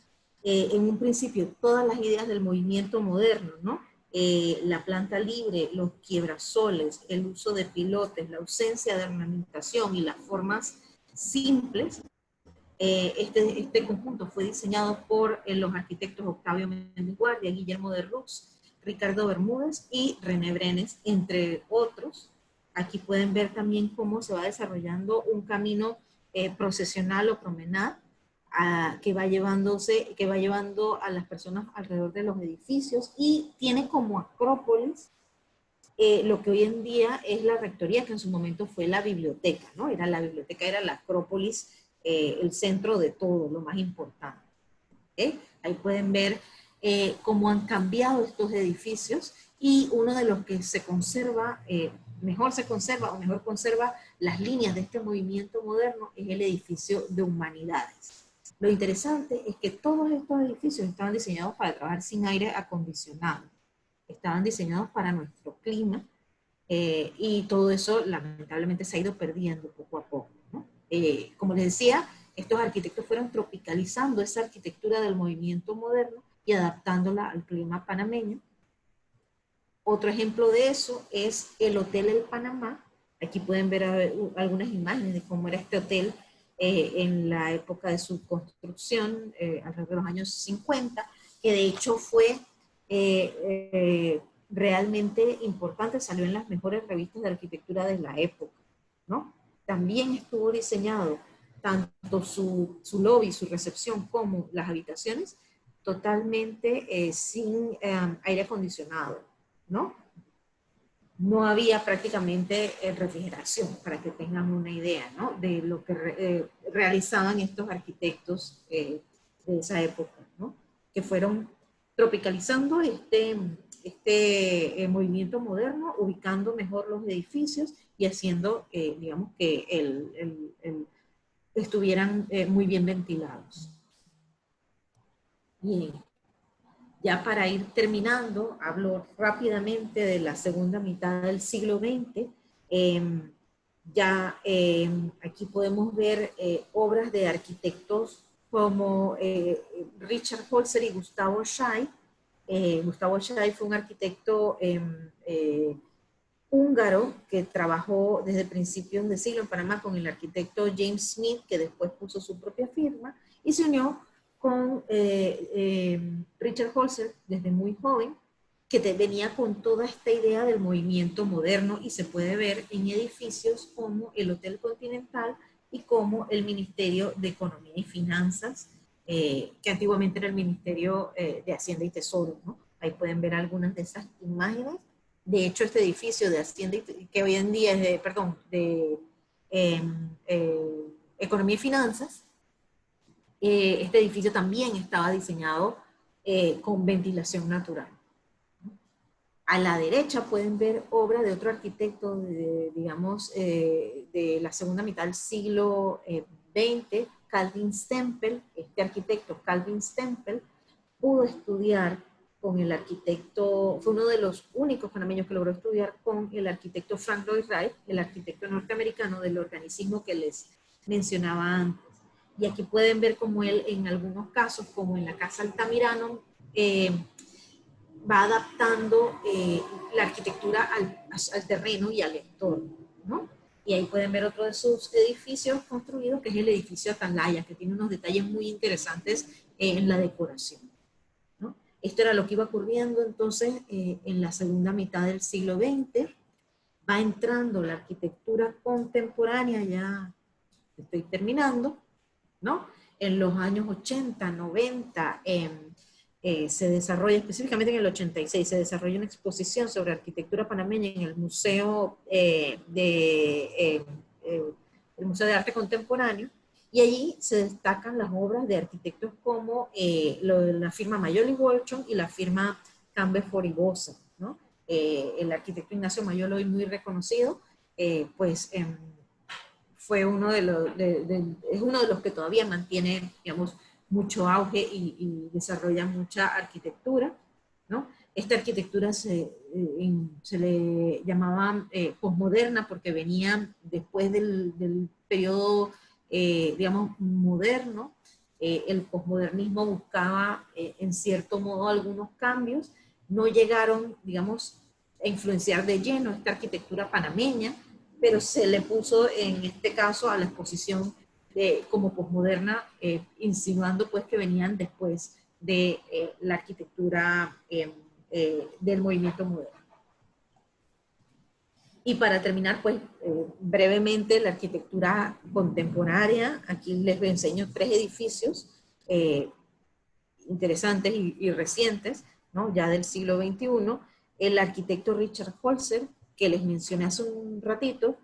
en un principio todas las ideas del movimiento moderno, ¿no? La planta libre, los quiebrasoles, el uso de pilotes, la ausencia de ornamentación y las formas simples. Este conjunto fue diseñado por los arquitectos Octavio Méndez Guardia, Guillermo de Rux, Ricardo Bermúdez y René Brenes, entre otros. Aquí pueden ver también cómo se va desarrollando un camino procesional o promenade que va llevando a las personas alrededor de los edificios, y tiene como acrópolis lo que hoy en día es la rectoría, que en su momento fue la biblioteca, ¿no? La biblioteca era la acrópolis, el centro de todo, lo más importante. ¿Okay? Ahí pueden ver cómo han cambiado estos edificios, y uno de los que se conserva, mejor conserva las líneas de este movimiento moderno, es el edificio de Humanidades. Lo interesante es que todos estos edificios estaban diseñados para trabajar sin aire acondicionado, estaban diseñados para nuestro clima, y todo eso lamentablemente se ha ido perdiendo poco a poco, ¿no? Como les decía, estos arquitectos fueron tropicalizando esa arquitectura del movimiento moderno y adaptándola al clima panameño. Otro ejemplo de eso es el Hotel El Panamá. Aquí pueden ver algunas imágenes de cómo era este hotel en la época de su construcción, alrededor de los años 50, que de hecho fue realmente importante, salió en las mejores revistas de arquitectura de la época, ¿no? También estuvo diseñado tanto su lobby, su recepción, como las habitaciones, totalmente sin aire acondicionado, ¿no? No había prácticamente refrigeración, para que tengan una idea, ¿no? De lo que realizaban estos arquitectos de esa época, ¿no? Que fueron tropicalizando este movimiento moderno, ubicando mejor los edificios y haciendo, digamos, que estuvieran muy bien ventilados. Bien. Ya para ir terminando, hablo rápidamente de la segunda mitad del siglo XX. Aquí podemos ver obras de arquitectos como Richard Holzer y Gustavo Schei. Gustavo Schei fue un arquitecto húngaro que trabajó desde principios de siglo en Panamá con el arquitecto James Smith, que después puso su propia firma, y se unió con Richard Holzer desde muy joven, que venía con toda esta idea del movimiento moderno, y se puede ver en edificios como el Hotel Continental y como el Ministerio de Economía y Finanzas, que antiguamente era el Ministerio de Hacienda y Tesoro, ¿no? Ahí pueden ver algunas de esas imágenes. De hecho, este edificio de Hacienda, que hoy en día es de, perdón, de Economía y Finanzas, este edificio también estaba diseñado con ventilación natural. A la derecha pueden ver obra de otro arquitecto, digamos, de la segunda mitad del siglo XX, Calvin Stempel. Este arquitecto, Calvin Stempel, pudo estudiar con el arquitecto, fue uno de los únicos panameños que logró estudiar con el arquitecto Frank Lloyd Wright, el arquitecto norteamericano del organicismo que les mencionaba antes. Y aquí pueden ver cómo él, en algunos casos, como en la Casa Altamirano, va adaptando la arquitectura al terreno y al entorno, ¿no? Y ahí pueden ver otro de sus edificios construidos, que es el edificio Atalaya, que tiene unos detalles muy interesantes en la decoración, ¿no? Esto era lo que iba ocurriendo entonces en la segunda mitad del siglo XX. Va entrando la arquitectura contemporánea, ya estoy terminando, ¿no? En los años 80, 90, se desarrolla, específicamente en el 86, se desarrolla una exposición sobre arquitectura panameña en el el Museo de Arte Contemporáneo, y allí se destacan las obras de arquitectos como la firma Mayoli Wolchon y la firma Cambe Foribosa, ¿no? El arquitecto Ignacio Mayolo, hoy muy reconocido, fue uno de los, es uno de los que todavía mantiene, digamos, mucho auge y desarrolla mucha arquitectura, ¿no? Esta arquitectura se le llamaba posmoderna porque venía después del periodo, digamos, moderno. El posmodernismo buscaba, en cierto modo, algunos cambios. No llegaron, digamos, a influenciar de lleno esta arquitectura panameña, pero se le puso en este caso a la exposición como posmoderna, insinuando pues que venían después de la arquitectura del movimiento moderno. Y para terminar, pues brevemente, la arquitectura contemporánea. Aquí les enseño 3 edificios interesantes y recientes, ¿no? Ya del siglo XXI. El arquitecto Richard Holzer, que les mencioné hace un ratito,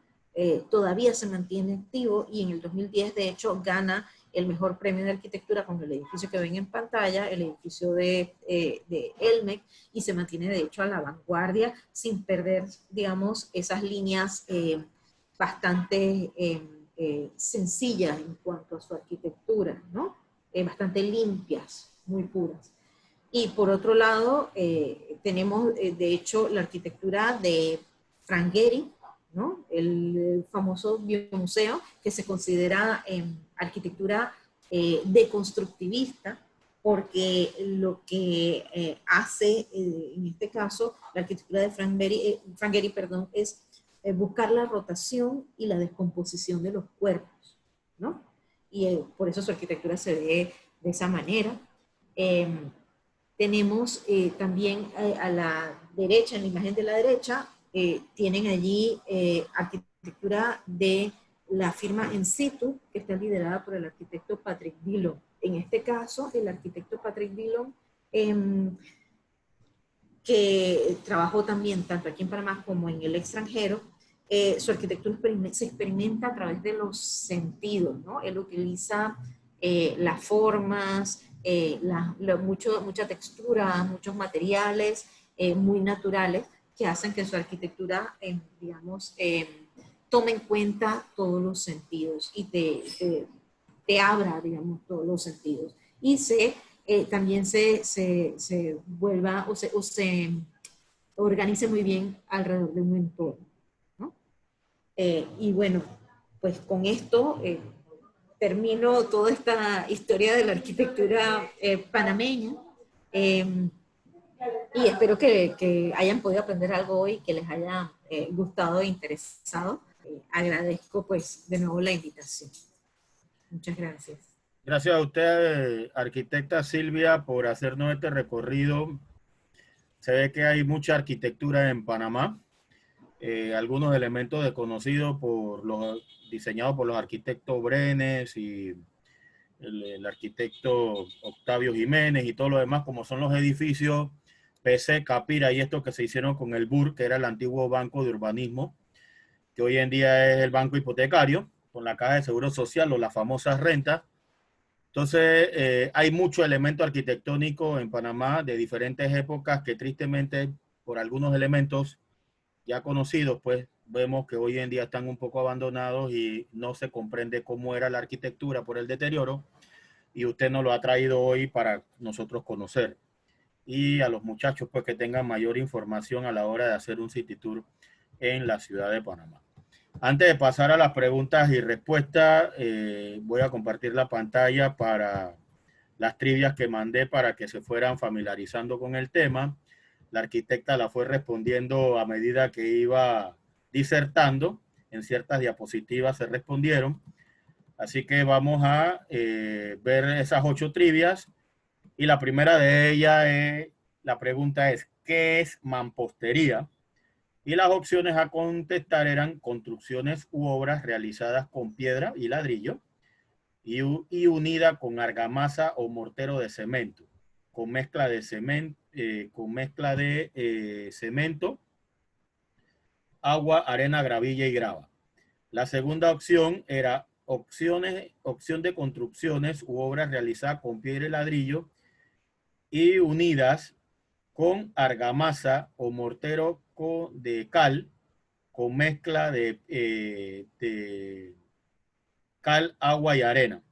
todavía se mantiene activo, y en el 2010 de hecho gana el mejor premio de arquitectura con el edificio que ven en pantalla, el edificio de Elmec, y se mantiene de hecho a la vanguardia sin perder, digamos, esas líneas bastante sencillas en cuanto a su arquitectura, ¿no? Bastante limpias, muy puras. Y por otro lado, tenemos de hecho la arquitectura de Frank Gehry, ¿no? El famoso biomuseo, que se considera arquitectura deconstructivista, porque lo que hace, en este caso, la arquitectura de Frank Gehry, perdón, es buscar la rotación y la descomposición de los cuerpos, ¿no? Y por eso su arquitectura se ve de esa manera. Tenemos también a la derecha, en la imagen de la derecha, tienen allí arquitectura de la firma In Situ, que está liderada por el arquitecto Patrick Dillon. En este caso, el arquitecto Patrick Dillon, que trabajó también tanto aquí en Panamá como en el extranjero, su arquitectura se experimenta a través de los sentidos, ¿no? Él utiliza las formas, mucha textura, muchos materiales muy naturales, que hacen que su arquitectura, digamos, tome en cuenta todos los sentidos y te abra, digamos, todos los sentidos. Y se también se vuelva o se organice muy bien alrededor de un entorno, ¿no? Y bueno, pues con esto termino toda esta historia de la arquitectura panameña. Y espero que hayan podido aprender algo hoy, que les haya gustado e interesado. Agradezco pues de nuevo la invitación. Muchas gracias. Gracias a usted, arquitecta Silvia, por hacernos este recorrido. Se ve que hay mucha arquitectura en Panamá. Algunos elementos desconocidos diseñados por los arquitectos Brenes y el arquitecto Octavio Jiménez y todo lo demás, como son los edificios PC, Capira y estos que se hicieron con el BUR, que era el antiguo Banco de Urbanismo, que hoy en día es el Banco Hipotecario, con la Caja de Seguro Social o las famosas rentas. Entonces, hay mucho elemento arquitectónico en Panamá de diferentes épocas que tristemente, por algunos elementos ya conocidos, pues vemos que hoy en día están un poco abandonados y no se comprende cómo era la arquitectura por el deterioro, y usted nos lo ha traído hoy para nosotros conocer. Y a los muchachos pues que tengan mayor información a la hora de hacer un city tour en la ciudad de Panamá. Antes de pasar a las preguntas y respuestas, voy a compartir la pantalla para las trivias que mandé para que se fueran familiarizando con el tema. La arquitecta la fue respondiendo a medida que iba disertando. En ciertas diapositivas se respondieron. Así que vamos a ver esas 8 trivias. Y la primera de ellas, la pregunta es, ¿qué es mampostería? Y las opciones a contestar eran construcciones u obras realizadas con piedra y ladrillo y unida con argamasa o mortero de cemento, con mezcla de cemento, agua, arena, gravilla y grava. La segunda opción era opción de construcciones u obras realizadas con piedra y ladrillo y unidas con argamasa o mortero de cal con mezcla de cal, agua y arena.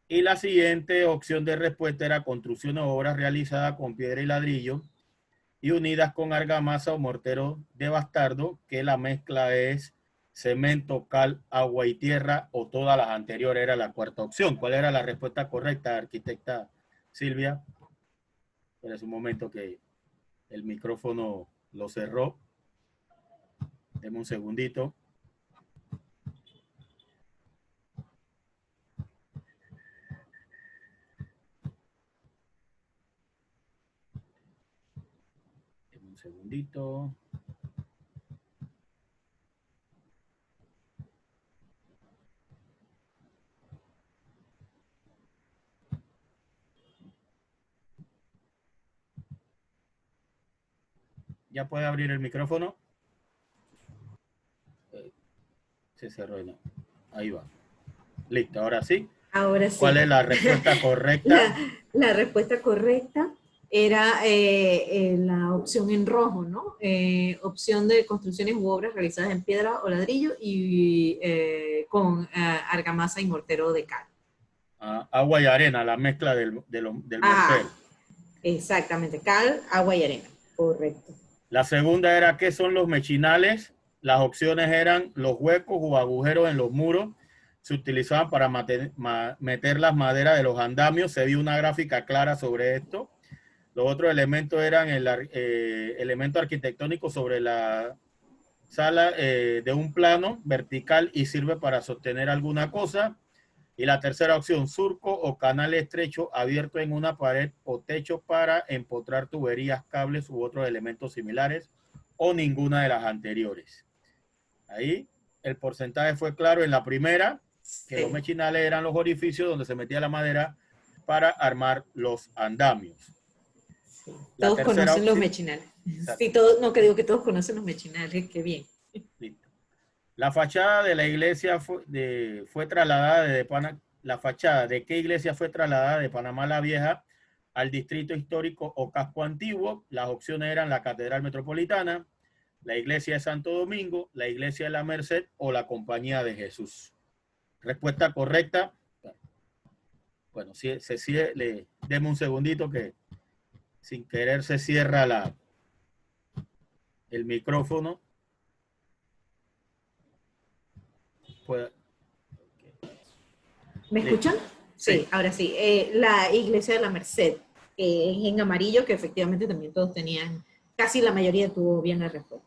Y la siguiente opción de respuesta era construcción o obras realizadas con piedra y ladrillo y unidas con argamasa o mortero de bastardo, que la mezcla es cemento, cal, agua y tierra, o todas las anteriores era la cuarta opción. ¿Cuál era la respuesta correcta, arquitecta Silvia? Espera un momento que el micrófono lo cerró. Deme un segundito. Deme un segundito. ¿Ya puede abrir el micrófono? Se cerró. No. Ahí va. Listo, ahora sí. Ahora sí. ¿Cuál es la respuesta correcta? La respuesta correcta era la opción en rojo, ¿no? Opción de construcciones u obras realizadas en piedra o ladrillo y con argamasa y mortero de cal. Agua y arena, la mezcla del mortero. Exactamente, cal, agua y arena, correcto. La segunda era, ¿qué son los mechinales? Las opciones eran los huecos o agujeros en los muros. Se utilizaban para meter las maderas de los andamios. Se vio una gráfica clara sobre esto. Los otros elementos eran el elemento arquitectónico sobre la sala de un plano vertical y sirve para sostener alguna cosa. Y la tercera opción, surco o canal estrecho abierto en una pared o techo para empotrar tuberías, cables u otros elementos similares, o ninguna de las anteriores. Ahí el porcentaje fue claro en la primera, que sí, los mechinales eran los orificios donde se metía la madera para armar los andamios. Sí. Todos conocen los mechinales. Sí, no, que digo que todos conocen los mechinales, qué bien. Listo. La fachada de la iglesia fue trasladada de Panamá. La fachada de qué iglesia fue trasladada de Panamá la Vieja al distrito histórico o casco antiguo. Las opciones eran la Catedral Metropolitana, la iglesia de Santo Domingo, la iglesia de la Merced o la Compañía de Jesús. Respuesta correcta. Bueno, deme un segundito que sin querer se cierra el micrófono. Pues, ¿Me escuchan? Sí, sí, ahora sí. La iglesia de la Merced, en amarillo, que efectivamente también todos tenían, casi la mayoría tuvo bien la respuesta.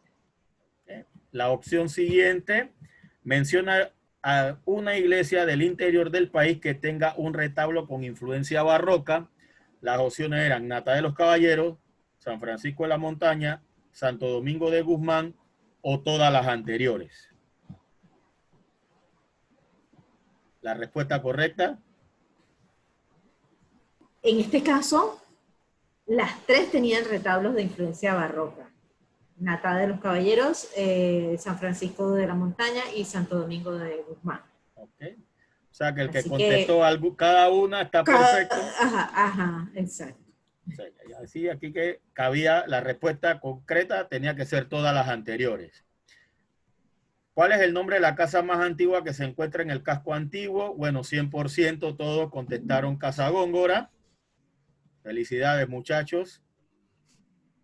La opción siguiente menciona a una iglesia del interior del país que tenga un retablo con influencia barroca. Las opciones eran Nata de los Caballeros, San Francisco de la Montaña, Santo Domingo de Guzmán o todas las anteriores. La respuesta correcta. En este caso, las tres tenían retablos de influencia barroca. Nata de los Caballeros, San Francisco de la Montaña y Santo Domingo de Guzmán. Okay. O sea que el que Así contestó algo, cada una está perfecto. Ajá, exacto. O sea, así aquí que cabía la respuesta concreta, tenía que ser todas las anteriores. ¿Cuál es el nombre de la casa más antigua que se encuentra en el casco antiguo? Bueno, 100% todos contestaron Casa Góngora. Felicidades, muchachos.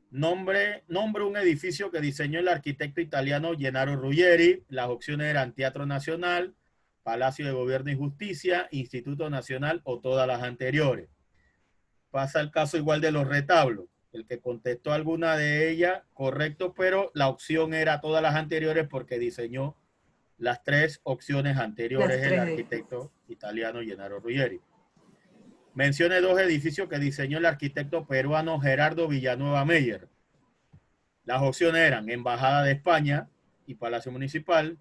Nombre un edificio que diseñó el arquitecto italiano Gennaro Ruggeri. Las opciones eran Teatro Nacional, Palacio de Gobierno y Justicia, Instituto Nacional o todas las anteriores. Pasa el caso igual de los retablos. El que contestó alguna de ellas, correcto, pero la opción era todas las anteriores porque diseñó las tres opciones anteriores el arquitecto italiano Gennaro Ruggeri. Mencione dos edificios que diseñó el arquitecto peruano Gerardo Villanueva Meyer. Las opciones eran Embajada de España y Palacio Municipal,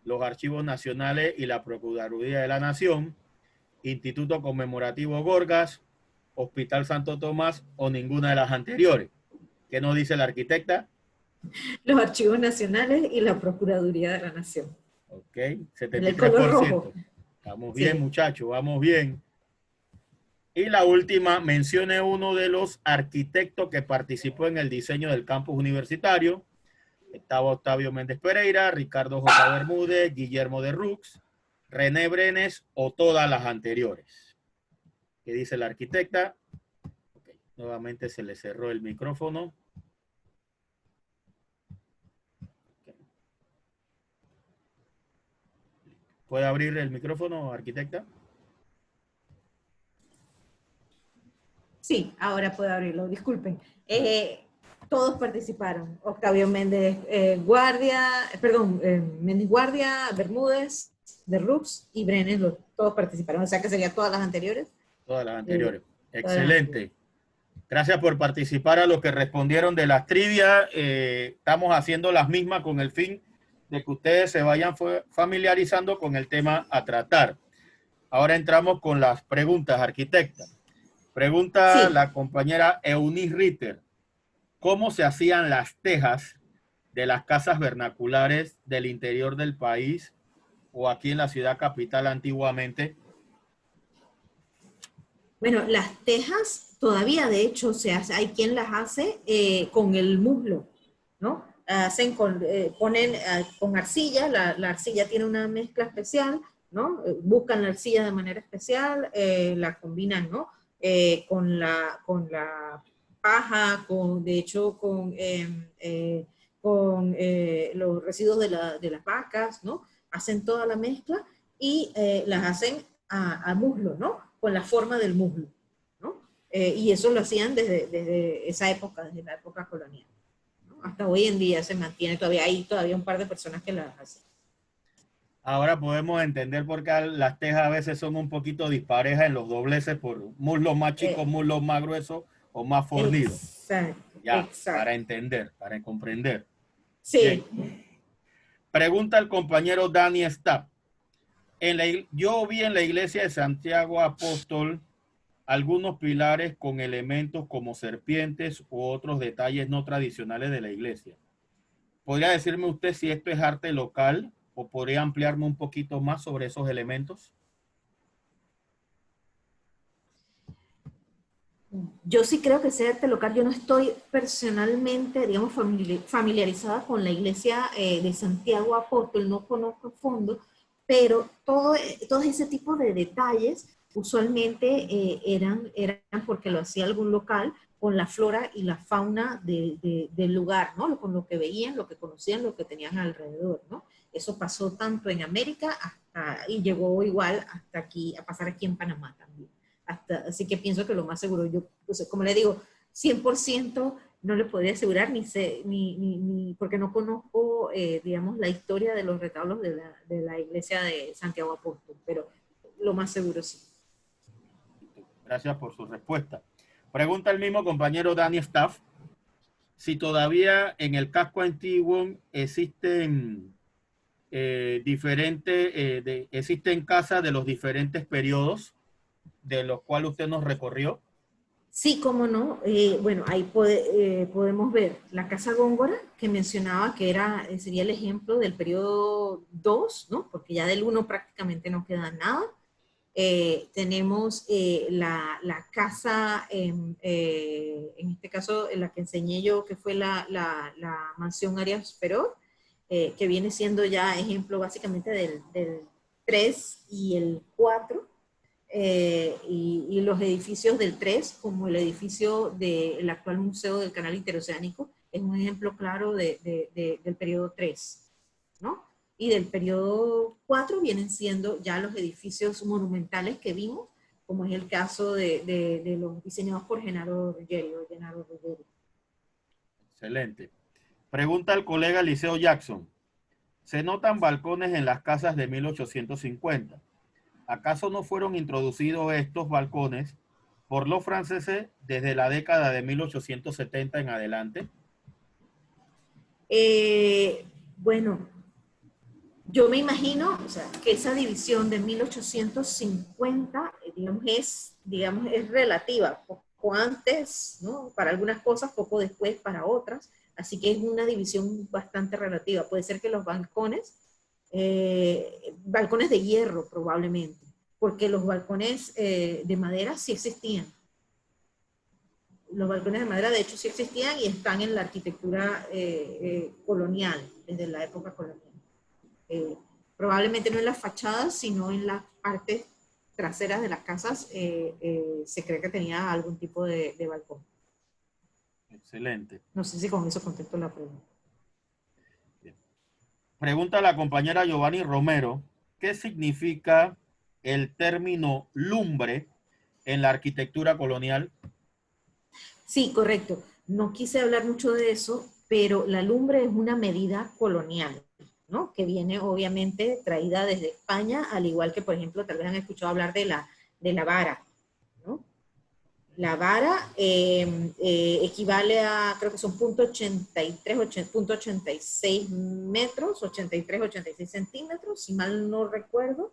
los Archivos Nacionales y la Procuraduría de la Nación, Instituto Conmemorativo Gorgas, Hospital Santo Tomás o ninguna de las anteriores. ¿Qué nos dice la arquitecta? Los Archivos Nacionales y la Procuraduría de la Nación. Ok, El color 73%. rojo. Vamos bien, sí, muchachos, vamos bien. Y la última, mencione uno de los arquitectos que participó en el diseño del campus universitario. Estaba Octavio Méndez Pereira, Ricardo J. Bermúdez, Guillermo de Rux, René Brenes o todas las anteriores. ¿Qué dice la arquitecta? Okay. Nuevamente se le cerró el micrófono. Okay. ¿Puede abrir el micrófono, arquitecta? Sí, ahora puedo abrirlo, disculpen. Todos participaron. Octavio Méndez Méndez Guardia, Bermúdez, de Rux y Brenes, todos participaron. O sea que serían todas las anteriores. Todas las anteriores. Excelente. Gracias por participar a los que respondieron de las trivias. Estamos haciendo las mismas con el fin de que ustedes se vayan familiarizando con el tema a tratar. Ahora entramos con las preguntas, arquitecta. Pregunta sí, la compañera Eunice Ritter. ¿Cómo se hacían las tejas de las casas vernaculares del interior del país o aquí en la ciudad capital antiguamente? Bueno, las tejas todavía de hecho se hace, hay quien las hace con el muslo, ¿no? Hacen ponen con arcilla, la arcilla tiene una mezcla especial, ¿no? Buscan la arcilla de manera especial, la combinan, ¿no? Con la paja, de hecho con los residuos de las vacas, ¿no? Hacen toda la mezcla y las hacen a muslo, ¿no? Con la forma del muslo, ¿no? Y eso lo hacían desde esa época, desde la época colonial, ¿no? Hasta hoy en día se mantiene, hay todavía un par de personas que las hacen. Ahora podemos entender por qué las tejas a veces son un poquito disparejas en los dobleces por muslos más chicos, muslos más gruesos o más fornidos. Exacto. Ya, exacto. Para entender, para comprender. Sí. Bien. Pregunta el compañero Dani Stapp. Yo vi en la iglesia de Santiago Apóstol algunos pilares con elementos como serpientes u otros detalles no tradicionales de la iglesia. ¿Podría decirme usted si esto es arte local o podría ampliarme un poquito más sobre esos elementos? Yo sí creo que sea arte local. Yo no estoy personalmente, digamos, familiarizada con la iglesia de Santiago Apóstol, no conozco a fondo, pero todo ese tipo de detalles usualmente eran porque lo hacía algún local con la flora y la fauna del lugar, ¿no? Con lo que veían, lo que conocían, lo que tenían alrededor, ¿no? Eso pasó tanto en América y llegó igual hasta aquí, a pasar aquí en Panamá también. Así que pienso que lo más seguro, yo, pues, como le digo, 100% no le podría asegurar, ni sé, porque no conozco, digamos, la historia de los retablos de la iglesia de Santiago Apóstol, pero lo más seguro sí. Gracias por su respuesta. Pregunta el mismo compañero Danny Staff si todavía en el casco antiguo existen existen casas de los diferentes periodos de los cuales usted nos recorrió. Sí, cómo no. Bueno, ahí podemos ver la Casa Góngora, que mencionaba que sería el ejemplo del periodo 2, ¿no? Porque ya del 1 prácticamente no queda nada. Tenemos la casa, en este caso, en la que enseñé yo, que fue la mansión Arias Perot, que viene siendo ya ejemplo básicamente del 3 y el 4, y los edificios del 3, como el edificio del actual Museo del Canal Interoceánico, es un ejemplo claro del periodo 3, ¿no? Y del periodo 4 vienen siendo ya los edificios monumentales que vimos, como es el caso de los diseñados por Gennaro Ruggeri. Excelente. Pregunta al colega Liceo Jackson. Se notan balcones en las casas de 1850. ¿Acaso no fueron introducidos estos balcones por los franceses desde la década de 1870 en adelante? Bueno, yo me imagino, o sea, que esa división de 1850, digamos, es relativa, poco antes, ¿no? Para algunas cosas, poco después para otras, así que es una división bastante relativa. Puede ser que los balcones de hierro probablemente, porque los balcones de madera sí existían. Los balcones de madera, de hecho, sí existían y están en la arquitectura colonial, desde la época colonial. Eh, Probablemente no en las fachadas, sino en las partes traseras de las casas, se cree que tenía algún tipo de balcón. Excelente. No sé si con eso contesto la pregunta. Bien. Pregunta a la compañera Giovanni Romero, ¿qué significa el término lumbre en la arquitectura colonial? Sí, correcto. No quise hablar mucho de eso, pero la lumbre es una medida colonial, ¿no? Que viene obviamente traída desde España, al igual que, por ejemplo, tal vez han escuchado hablar de la vara, ¿no? La vara equivale a, creo que son .86 metros, 86 centímetros, si mal no recuerdo,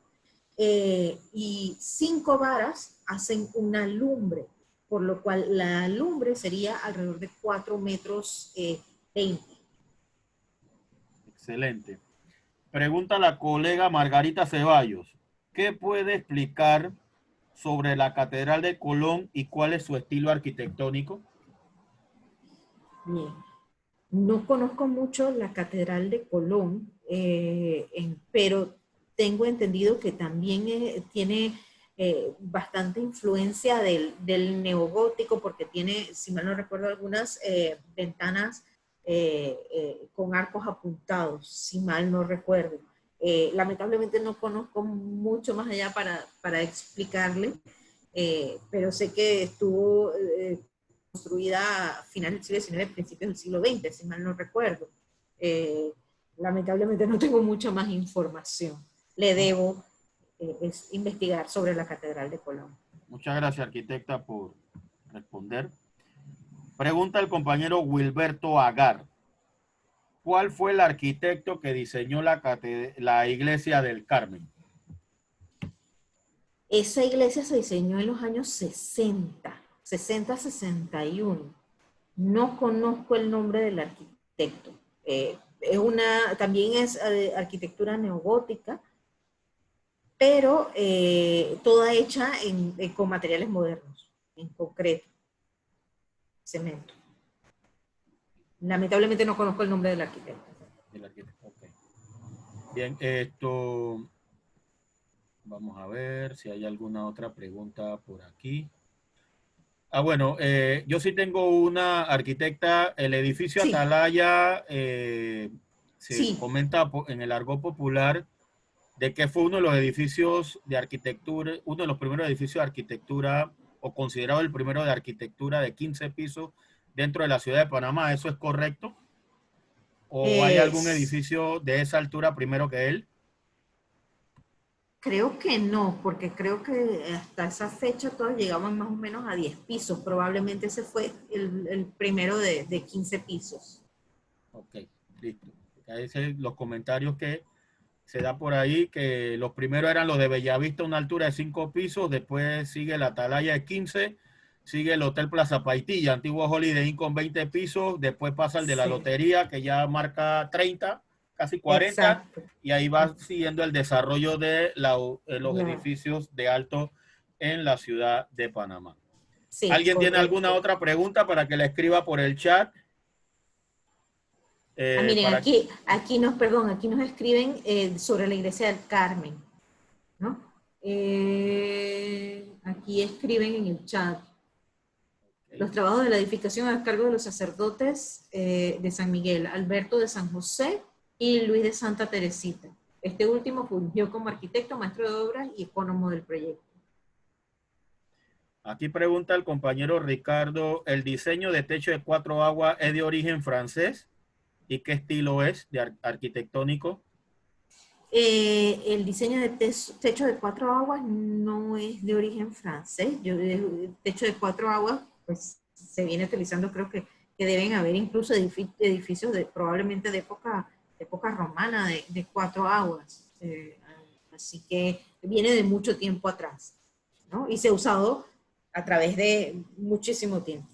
y 5 varas hacen una lumbre, por lo cual la lumbre sería alrededor de 4 metros 20. Excelente. Pregunta a la colega Margarita Ceballos, ¿qué puede explicar sobre la Catedral de Colón y cuál es su estilo arquitectónico? Bien. No conozco mucho la Catedral de Colón, pero tengo entendido que también tiene bastante influencia del neogótico, porque tiene, si mal no recuerdo, algunas ventanas con arcos apuntados, si mal no recuerdo. Lamentablemente no conozco mucho más allá para explicarle, pero sé que estuvo construida a finales del siglo XIX, principios del siglo XX, si mal no recuerdo. Eh, Lamentablemente no tengo mucha más información. Le debo investigar sobre la Catedral de Colón. Muchas gracias, arquitecta, por responder. Pregunta el compañero Wilberto Agar. ¿Cuál fue el arquitecto que diseñó la iglesia del Carmen? Esa iglesia se diseñó en los años 60, 61. No conozco el nombre del arquitecto. También es arquitectura neogótica, pero toda hecha con materiales modernos, en concreto, cemento. Lamentablemente no conozco el nombre del arquitecto. El arquitecto. Okay. Bien, esto. Vamos a ver si hay alguna otra pregunta por aquí. Ah, bueno, yo sí tengo una arquitecta. El edificio Sí, Atalaya se sí. comenta en el argot popular de que fue uno de los edificios de arquitectura, uno de los primeros edificios de arquitectura, o considerado el primero de arquitectura de 15 pisos dentro de la ciudad de Panamá. ¿Eso es correcto? ¿O hay algún Es, edificio de esa altura primero que él? creo que no, porque creo que hasta esa fecha todos llegamos más o menos a 10 pisos. Probablemente ese fue el primero de 15 pisos. Ok, listo. Ahí dicen los comentarios que se da por ahí, que los primeros eran los de Bellavista, una altura de 5 pisos, después sigue la Atalaya de 15, sigue el Hotel Plaza Paitilla, antiguo Holiday Inn con 20 pisos, después pasa el de la Sí, Lotería, que ya marca 30, casi 40, exacto. y ahí va siguiendo el desarrollo de los La- edificios de alto en la ciudad de Panamá. sí, ¿Alguien tiene alguna correcto. otra pregunta para que la escriba por el chat? Ah, miren, Para aquí nos escriben sobre la iglesia del Carmen, ¿no? Aquí escriben en el chat. Los trabajos de la edificación a cargo de los sacerdotes de San Miguel, Alberto de San José y Luis de Santa Teresita. Este último fungió como arquitecto, maestro de obras y ecónomo del proyecto. Aquí pregunta el compañero Ricardo, ¿el diseño de techo de cuatro aguas es de origen francés? ¿Y qué estilo es de arquitectónico? El diseño de techo de cuatro aguas no es de origen francés. El techo de cuatro aguas, pues se viene utilizando, creo que deben haber incluso edificios probablemente de época romana de cuatro aguas. Así que viene de mucho tiempo atrás, ¿no? Y se ha usado a través de muchísimo tiempo.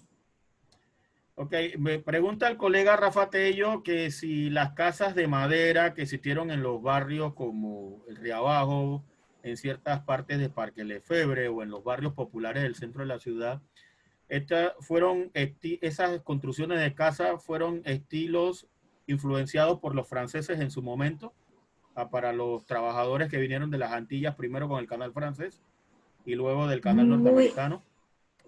Ok, me pregunta el colega Rafa Tello que si las casas de madera que existieron en los barrios como el Riabajo, en ciertas partes de Parque Lefebvre o en los barrios populares del centro de la ciudad, esas construcciones de casas fueron estilos influenciados por los franceses en su momento, para los trabajadores que vinieron de las Antillas, primero con el canal francés y luego del canal Muy, norteamericano.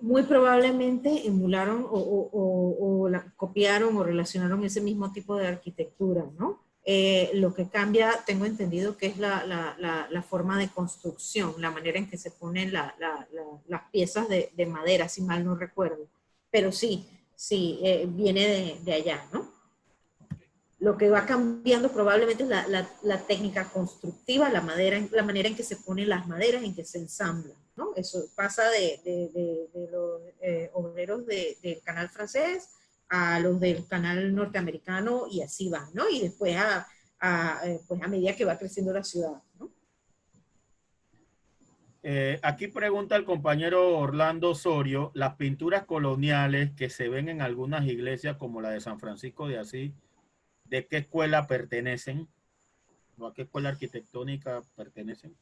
muy probablemente emularon copiaron o relacionaron ese mismo tipo de arquitectura, ¿no? Lo que cambia, tengo entendido que es la forma de construcción, la manera en que se ponen las piezas de madera, si mal no recuerdo. Pero sí, sí, viene de allá, ¿no? Lo que va cambiando probablemente es la técnica constructiva, la manera en que se ponen las maderas, en que se ensamblan, ¿no? Eso pasa de los obreros del canal francés a los del canal norteamericano y así van, ¿no? Y después pues a medida que va creciendo la ciudad, ¿no? Aquí pregunta el compañero Orlando Osorio, las pinturas coloniales que se ven en algunas iglesias como la de San Francisco de Asís, ¿de qué escuela pertenecen? ¿O a qué escuela arquitectónica pertenecen?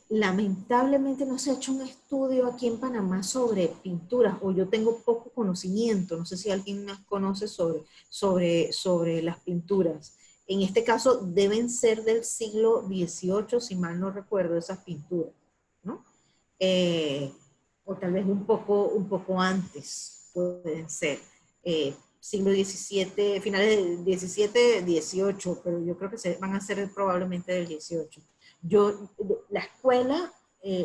Lamentablemente no se ha hecho un estudio aquí en Panamá sobre pinturas, o yo tengo poco conocimiento, no sé si alguien más conoce sobre las pinturas. En este caso deben ser del siglo XVIII, si mal no recuerdo, esas pinturas, ¿no? Eh, o tal vez un poco antes pueden ser. Siglo XVII, finales del XVII, XVIII, pero yo creo que van a ser probablemente del XVIII. Yo, la escuela,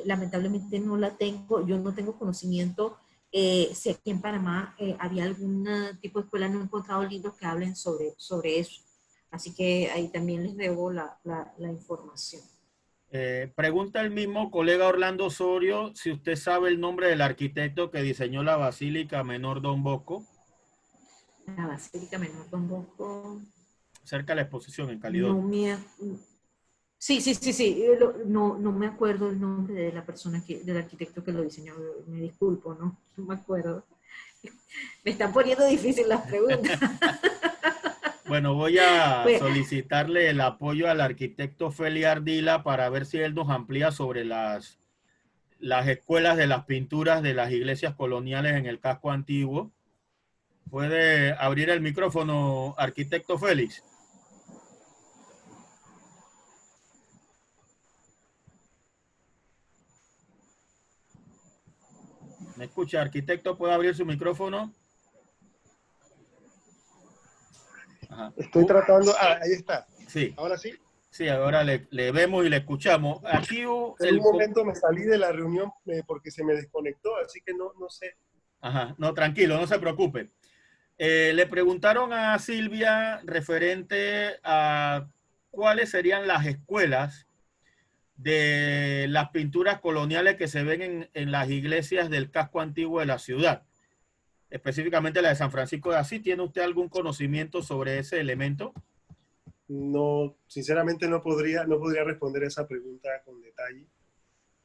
lamentablemente no la tengo, yo no tengo conocimiento si aquí en Panamá había algún tipo de escuela, no he encontrado libros que hablen sobre eso. Así que ahí también les debo la información. Pregunta el mismo colega Orlando Osorio si usted sabe el nombre del arquitecto que diseñó la Basílica Menor Don Bosco, La Basílica Menor Don Bosco, cerca de la exposición en no Calidón. me... Sí, sí, sí, sí, no me acuerdo el nombre de la persona del arquitecto que lo diseñó, me disculpo, no me acuerdo. Me están poniendo difícil las preguntas. Bueno, voy a Pues, solicitarle el apoyo al arquitecto Feli Ardila para ver si él nos amplía sobre las escuelas de las pinturas de las iglesias coloniales en el casco antiguo. ¿Puede abrir el micrófono, arquitecto Félix? ¿Me escucha, arquitecto? ¿Puede abrir su micrófono? Ajá. Estoy tratando. Ahí está. Sí. ¿Ahora sí? Sí, ahora le vemos y le escuchamos. Aquí En un momento me salí de la reunión porque se me desconectó, así que no sé. Ajá, no, tranquilo, no se preocupe. Le preguntaron a Silvia referente a cuáles serían las escuelas de las pinturas coloniales que se ven en las iglesias del casco antiguo de la ciudad, específicamente la de San Francisco de Asís. ¿Tiene usted algún conocimiento sobre ese elemento? No, sinceramente no podría responder esa pregunta con detalle.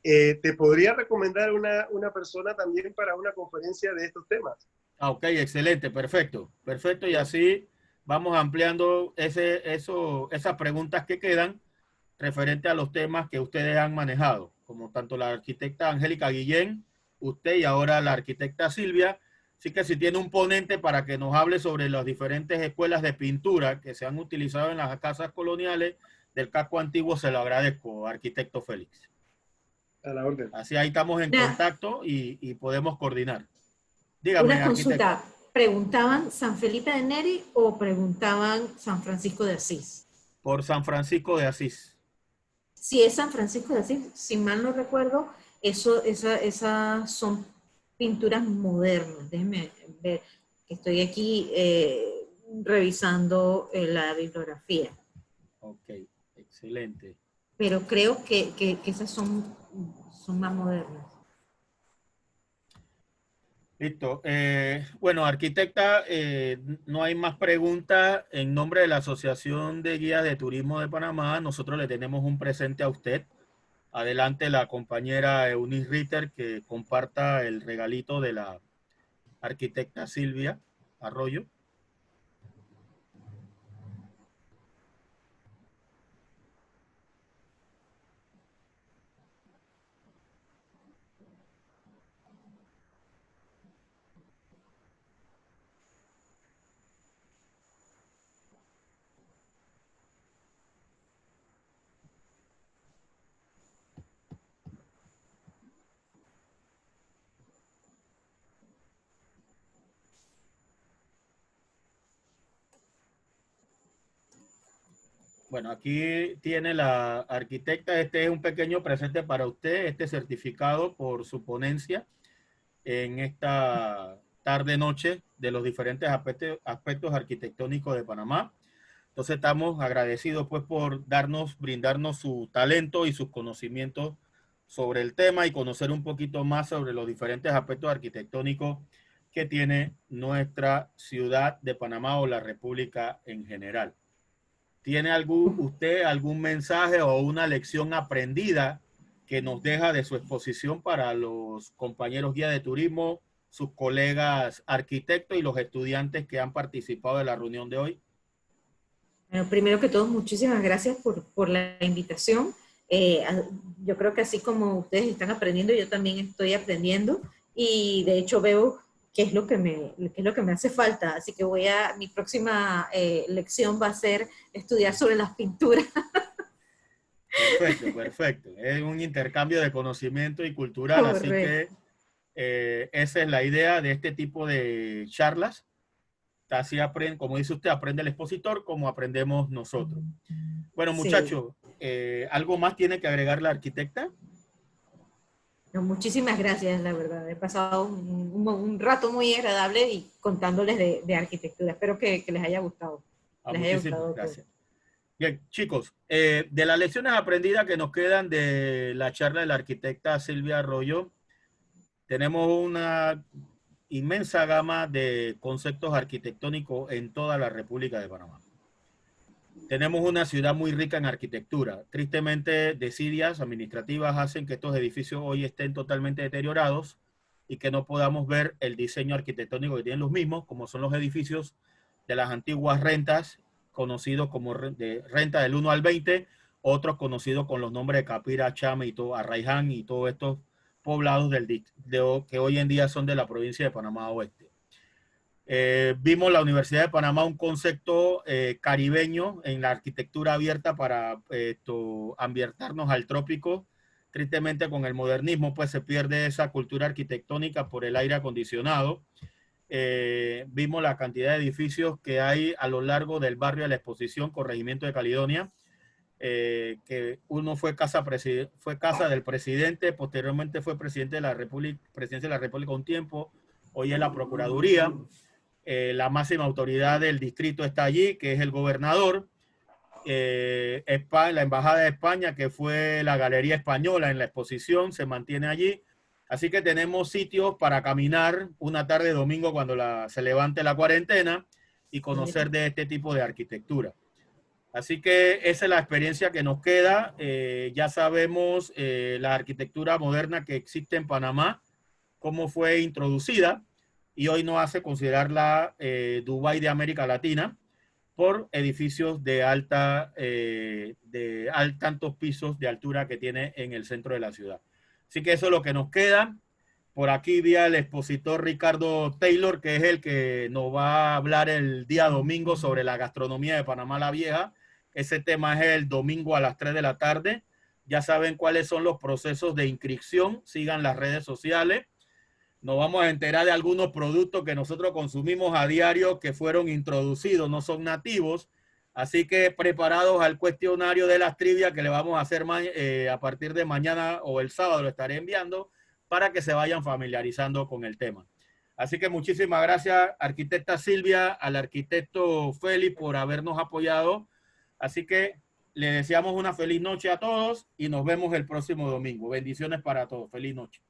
Te podría recomendar una persona también para una conferencia de estos temas. Ah, ok, excelente, perfecto, perfecto. Y así vamos ampliando esas preguntas que quedan referente a los temas que ustedes han manejado, como tanto la arquitecta Angélica Guillén, usted y ahora la arquitecta Silvia. Así que si tiene un ponente para que nos hable sobre las diferentes escuelas de pintura que se han utilizado en las casas coloniales del casco antiguo, se lo agradezco, arquitecto Félix. A la orden. Así ahí estamos en contacto y podemos coordinar. Dígame, una consulta. arquitecto. ¿Preguntaban San Felipe de Neri o preguntaban San Francisco de Asís? Por San Francisco de Asís. Si es San Francisco de Asís, si mal no recuerdo, esas son pinturas modernas. Déjenme ver, que estoy aquí revisando la bibliografía. Ok, excelente. Pero creo que esas son más modernas. Listo. Bueno, arquitecta, no hay más preguntas. En nombre de la Asociación de Guías de Turismo de Panamá, nosotros le tenemos un presente a usted. Adelante la compañera Eunice Ritter que comparta el regalito de la arquitecta Silvia Arroyo. Bueno, aquí tiene la arquitecta. Este es un pequeño presente para usted, este certificado por su ponencia en esta tarde-noche de los diferentes aspectos arquitectónicos de Panamá. Entonces estamos agradecidos pues por brindarnos su talento y sus conocimientos sobre el tema y conocer un poquito más sobre los diferentes aspectos arquitectónicos que tiene nuestra ciudad de Panamá o la República en general. ¿Tiene usted algún mensaje o una lección aprendida que nos deja de su exposición para los compañeros guías de turismo, sus colegas arquitectos y los estudiantes que han participado de la reunión de hoy? Bueno, primero que todo, muchísimas gracias por la invitación. Yo creo que así como ustedes están aprendiendo, yo también estoy aprendiendo y de hecho veo qué es lo que me hace falta. Así que mi próxima lección va a ser estudiar sobre las pinturas. Perfecto, perfecto. Es un intercambio de conocimiento y cultural, Correcto. así que esa es la idea de este tipo de charlas. Así aprende, como dice usted, aprende el expositor como aprendemos nosotros. Bueno, muchachos, ¿algo más tiene que agregar la arquitecta? No, muchísimas gracias, la verdad. He pasado un rato muy agradable y contándoles de arquitectura. Espero que les haya gustado. Muchísimas gracias. Bien, chicos, de las lecciones aprendidas que nos quedan de la charla de la arquitecta Silvia Arroyo, tenemos una inmensa gama de conceptos arquitectónicos en toda la República de Panamá. Tenemos una ciudad muy rica en arquitectura. Tristemente, desidias administrativas hacen que estos edificios hoy estén totalmente deteriorados y que no podamos ver el diseño arquitectónico que tienen los mismos, como son los edificios de las antiguas rentas, conocidos como de renta del 1 al 20, otros conocidos con los nombres de Capira, Chame y todo, Arraiján y todos estos poblados que hoy en día son de la provincia de Panamá Oeste. Vimos la Universidad de Panamá un concepto caribeño en la arquitectura abierta para ambientarnos al trópico, tristemente con el modernismo pues se pierde esa cultura arquitectónica por el aire acondicionado. Vimos la cantidad de edificios que hay a lo largo del barrio de la Exposición, corregimiento de Caledonia, que uno fue casa del presidente, posteriormente fue presidente de la República, presidencia de la República un tiempo, hoy es la Procuraduría, la máxima autoridad del distrito está allí, que es el gobernador, la Embajada de España, que fue la Galería Española en la exposición, se mantiene allí. Así que tenemos sitios para caminar una tarde de domingo cuando se levante la cuarentena y conocer de este tipo de arquitectura. Así que esa es la experiencia que nos queda. Ya sabemos la arquitectura moderna que existe en Panamá, cómo fue introducida, y hoy nos hace considerarla Dubái de América Latina por edificios de tantos pisos de altura que tiene en el centro de la ciudad. Así que eso es lo que nos queda. Por aquí vi al expositor Ricardo Taylor, que es el que nos va a hablar el día domingo sobre la gastronomía de Panamá la Vieja. Ese tema es el domingo a las 3 de la tarde. Ya saben cuáles son los procesos de inscripción. Sigan las redes sociales. Nos vamos a enterar de algunos productos que nosotros consumimos a diario que fueron introducidos, no son nativos. Así que preparados al cuestionario de las trivias que le vamos a hacer a partir de mañana o el sábado, lo estaré enviando para que se vayan familiarizando con el tema. Así que muchísimas gracias, arquitecta Silvia, al arquitecto Félix por habernos apoyado. Así que le deseamos una feliz noche a todos y nos vemos el próximo domingo. Bendiciones para todos. Feliz noche.